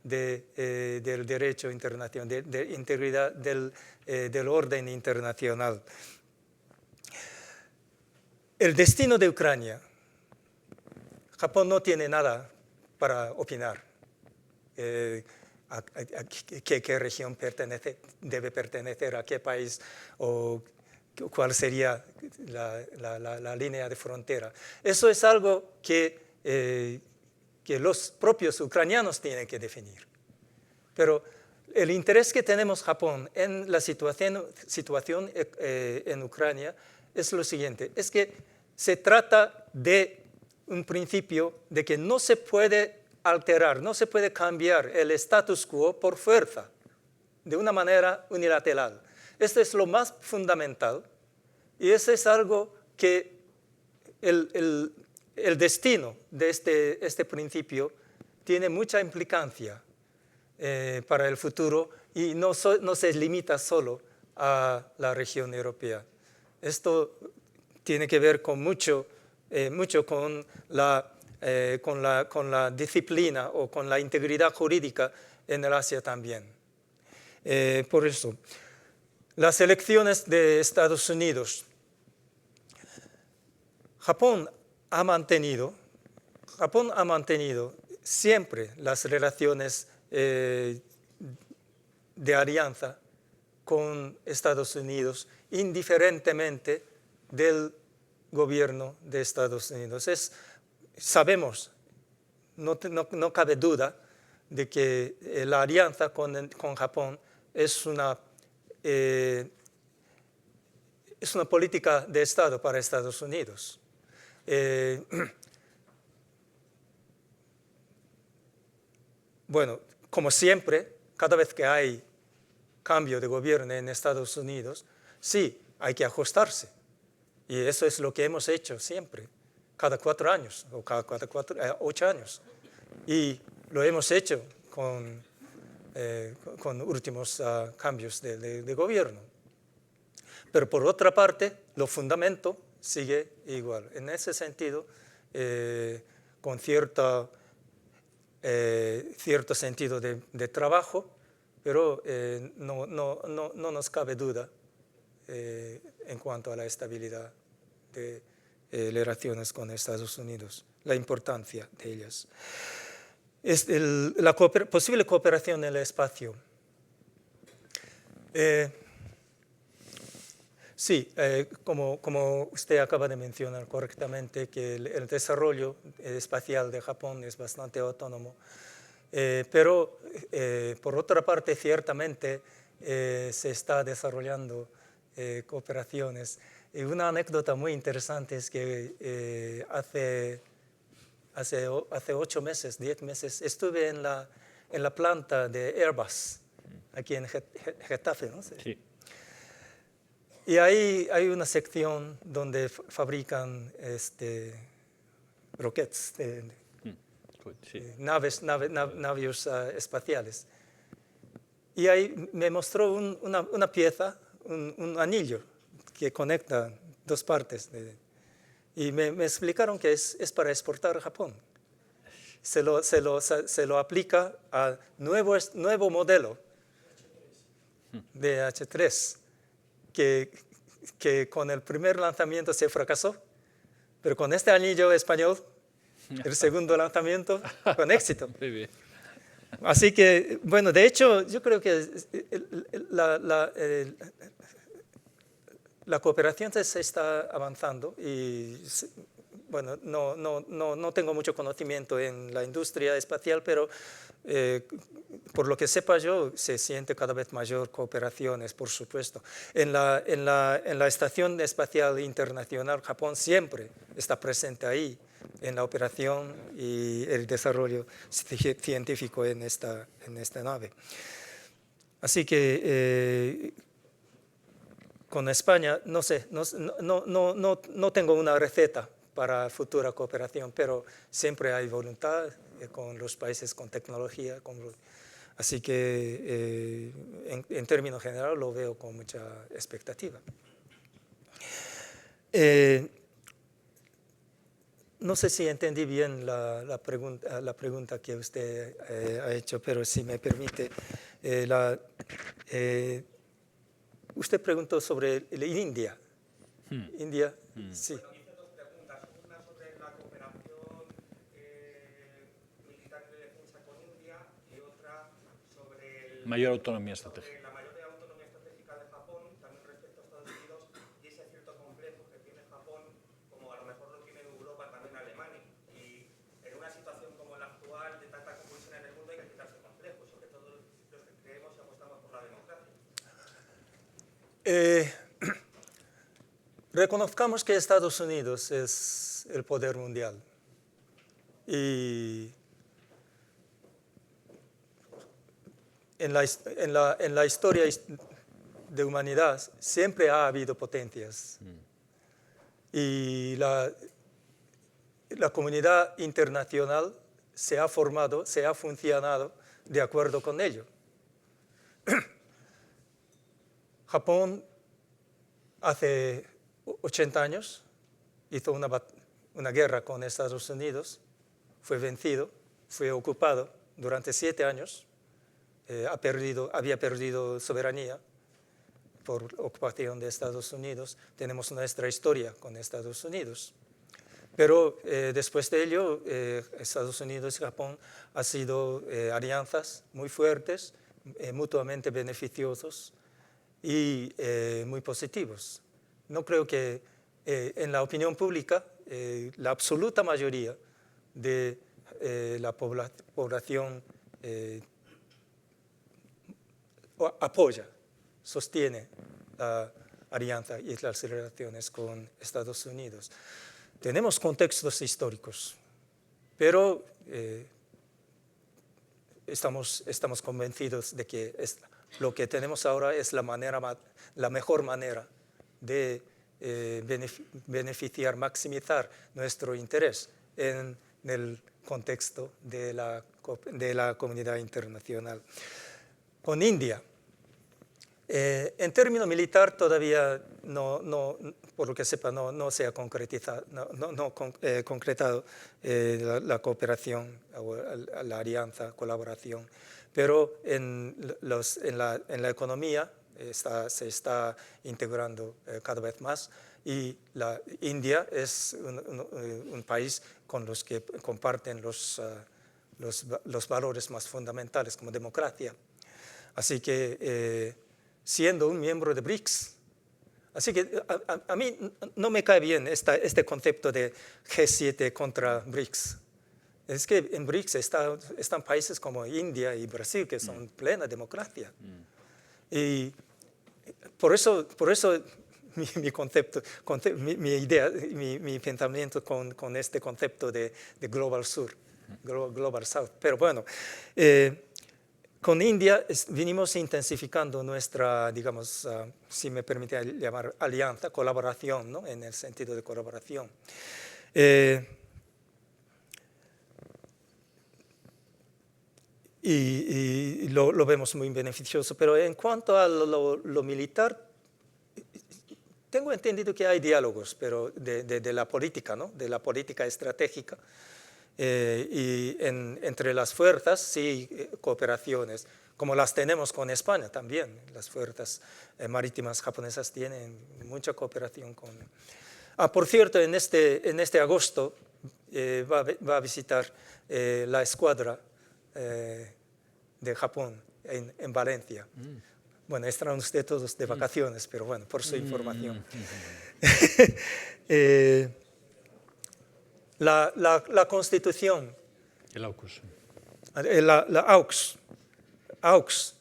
del derecho internacional, de integridad del orden internacional. El destino de Ucrania, Japón no tiene nada para opinar. A qué región debe pertenecer, a qué país, o cuál sería la línea de frontera. Eso es algo que los propios ucranianos tienen que definir. Pero el interés que tenemos Japón en la situación en Ucrania es lo siguiente, es que se trata de un principio de que no se puede alterar, no se puede cambiar el status quo por fuerza, de una manera unilateral. Esto es lo más fundamental y eso es algo que el destino de este principio tiene mucha implicancia para el futuro y no se limita solo a la región europea. Esto tiene que ver con mucho con la disciplina o con la integridad jurídica en el Asia también. Por eso, las elecciones de Estados Unidos. Japón ha mantenido siempre las relaciones de alianza con Estados Unidos, indiferentemente del gobierno de Estados Unidos. Sabemos, no cabe duda, de que la alianza con Japón es una política de Estado para Estados Unidos. Bueno, como siempre, cada vez que hay cambio de gobierno en Estados Unidos, sí, hay que ajustarse. Y eso es lo que hemos hecho siempre, cada 4 años o cada 8 años. Y lo hemos hecho con últimos cambios de gobierno. Pero por otra parte, lo fundamento sigue igual. En ese sentido, con cierto sentido de trabajo, pero no nos cabe duda en cuanto a la estabilidad de relaciones con Estados Unidos, la importancia de ellas. La posible cooperación en el espacio. Sí, como usted acaba de mencionar correctamente, que el desarrollo espacial de Japón es bastante autónomo, pero por otra parte, ciertamente se está desarrollando cooperaciones. Y una anécdota muy interesante es que hace 8 meses, 10 meses, estuve en la planta de Airbus, aquí en Getafe, ¿no? Sí. Y ahí hay una sección donde fabrican rockets, naves espaciales. Y ahí me mostró una pieza, un anillo que conecta 2 partes. Y me explicaron que es para exportar a Japón. Se lo aplica a nuevo modelo de H3. Que con el primer lanzamiento se fracasó, pero con este anillo español el segundo lanzamiento con éxito. Muy bien. Así que, bueno, de hecho, yo creo que la cooperación se está avanzando y, bueno, no tengo mucho conocimiento en la industria espacial, pero por lo que sepa yo, se siente cada vez mayor cooperaciones, por supuesto. En la Estación Espacial Internacional, Japón siempre está presente ahí, en la operación y el desarrollo científico en esta nave. Así que con España, no sé, no tengo una receta para futura cooperación, pero siempre hay voluntad con los países con tecnología. Así que en términos generales lo veo con mucha expectativa. No sé si entendí bien la pregunta que usted ha hecho, pero si me permite, usted preguntó sobre India. India, sí. Bueno, hice dos preguntas, una sobre la cooperación militar de defensa con India y otra sobre Mayor autonomía estratégica. la mayor autonomía estratégica de Japón, también respecto a Estados Unidos, y ese cierto complejo que tiene Japón, como a lo mejor lo tiene Europa, también Alemania. Y en una situación como la actual, de tanta convulsión en el mundo, hay que quitarse complejos, sobre todo los que creemos y apostamos por la democracia. Reconozcamos que Estados Unidos es el poder mundial y en la historia de humanidad siempre ha habido potencias y la comunidad internacional se ha formado, se ha funcionado de acuerdo con ello. Japón hace 80 años hizo una guerra con Estados Unidos, fue vencido, fue ocupado durante 7 años, había perdido soberanía por ocupación de Estados Unidos. Tenemos nuestra historia con Estados Unidos. Pero después de ello, Estados Unidos y Japón han sido alianzas muy fuertes, mutuamente beneficiosos y muy positivos. No creo que en la opinión pública la absoluta mayoría de la población apoya, sostiene la alianza y las relaciones con Estados Unidos. Tenemos contextos históricos, pero estamos convencidos de que lo que tenemos ahora es la mejor manera de beneficiar, maximizar nuestro interés en el contexto de la comunidad internacional. Con India, en términos militar todavía por lo que sepa, no se ha concretado, concretado la cooperación, o la alianza, colaboración, pero en la economía se está integrando cada vez más y la India es un país con los que comparten los valores más fundamentales como democracia. Así que siendo un miembro de BRICS, así que a mí no me cae bien este concepto de G7 contra BRICS. Es que en BRICS están países como India y Brasil que son plena democracia. Y por eso mi concepto, mi idea, mi pensamiento con este concepto de Global Sur, Global South. Pero bueno, con India venimos intensificando nuestra, digamos, si me permite llamar alianza, colaboración, ¿no? En el sentido de colaboración. Y lo vemos muy beneficioso. Pero en cuanto a lo militar, tengo entendido que hay diálogos, pero de la política, ¿no? De la política estratégica. Y entre las fuerzas, sí, cooperaciones, como las tenemos con España también. Las fuerzas marítimas japonesas tienen mucha cooperación Por cierto, en este agosto va a visitar la escuadra de Japón en Valencia. Bueno, estarán ustedes todos de vacaciones, pero bueno, por su información. La Constitución. El AUKUS. La AUKUS.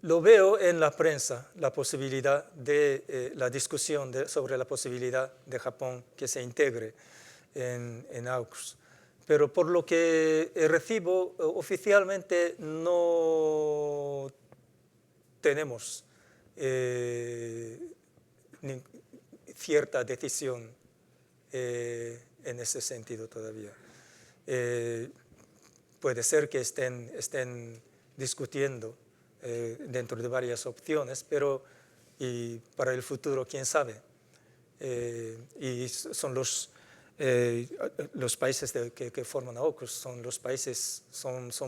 Lo veo en la prensa, la posibilidad de la discusión sobre la posibilidad de Japón que se integre en AUKUS. Pero por lo que recibo, oficialmente no tenemos cierta decisión en ese sentido todavía. Puede ser que estén discutiendo dentro de varias opciones, pero y para el futuro, quién sabe. Y son los países que forman AUKUS, son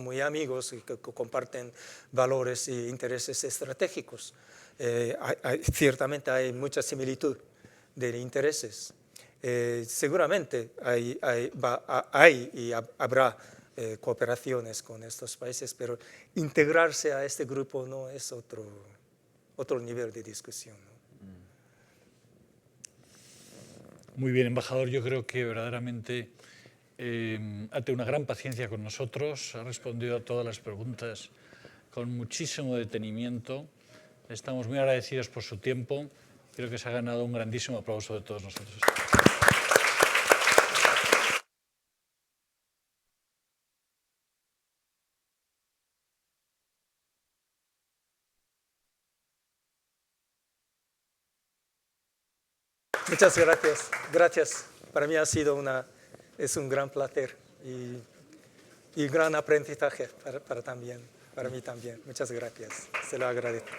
muy amigos y que comparten valores e intereses estratégicos. Ciertamente hay mucha similitud de intereses. Seguramente hay y habrá cooperaciones con estos países, pero integrarse a este grupo no es otro nivel de discusión, ¿no? Muy bien, embajador, yo creo que verdaderamente ha tenido una gran paciencia con nosotros, ha respondido a todas las preguntas con muchísimo detenimiento. Estamos muy agradecidos por su tiempo. Creo que se ha ganado un grandísimo aplauso de todos nosotros. Muchas gracias. Gracias. Para mí ha sido es un gran placer y gran aprendizaje para mí también. Muchas gracias. Se lo agradezco.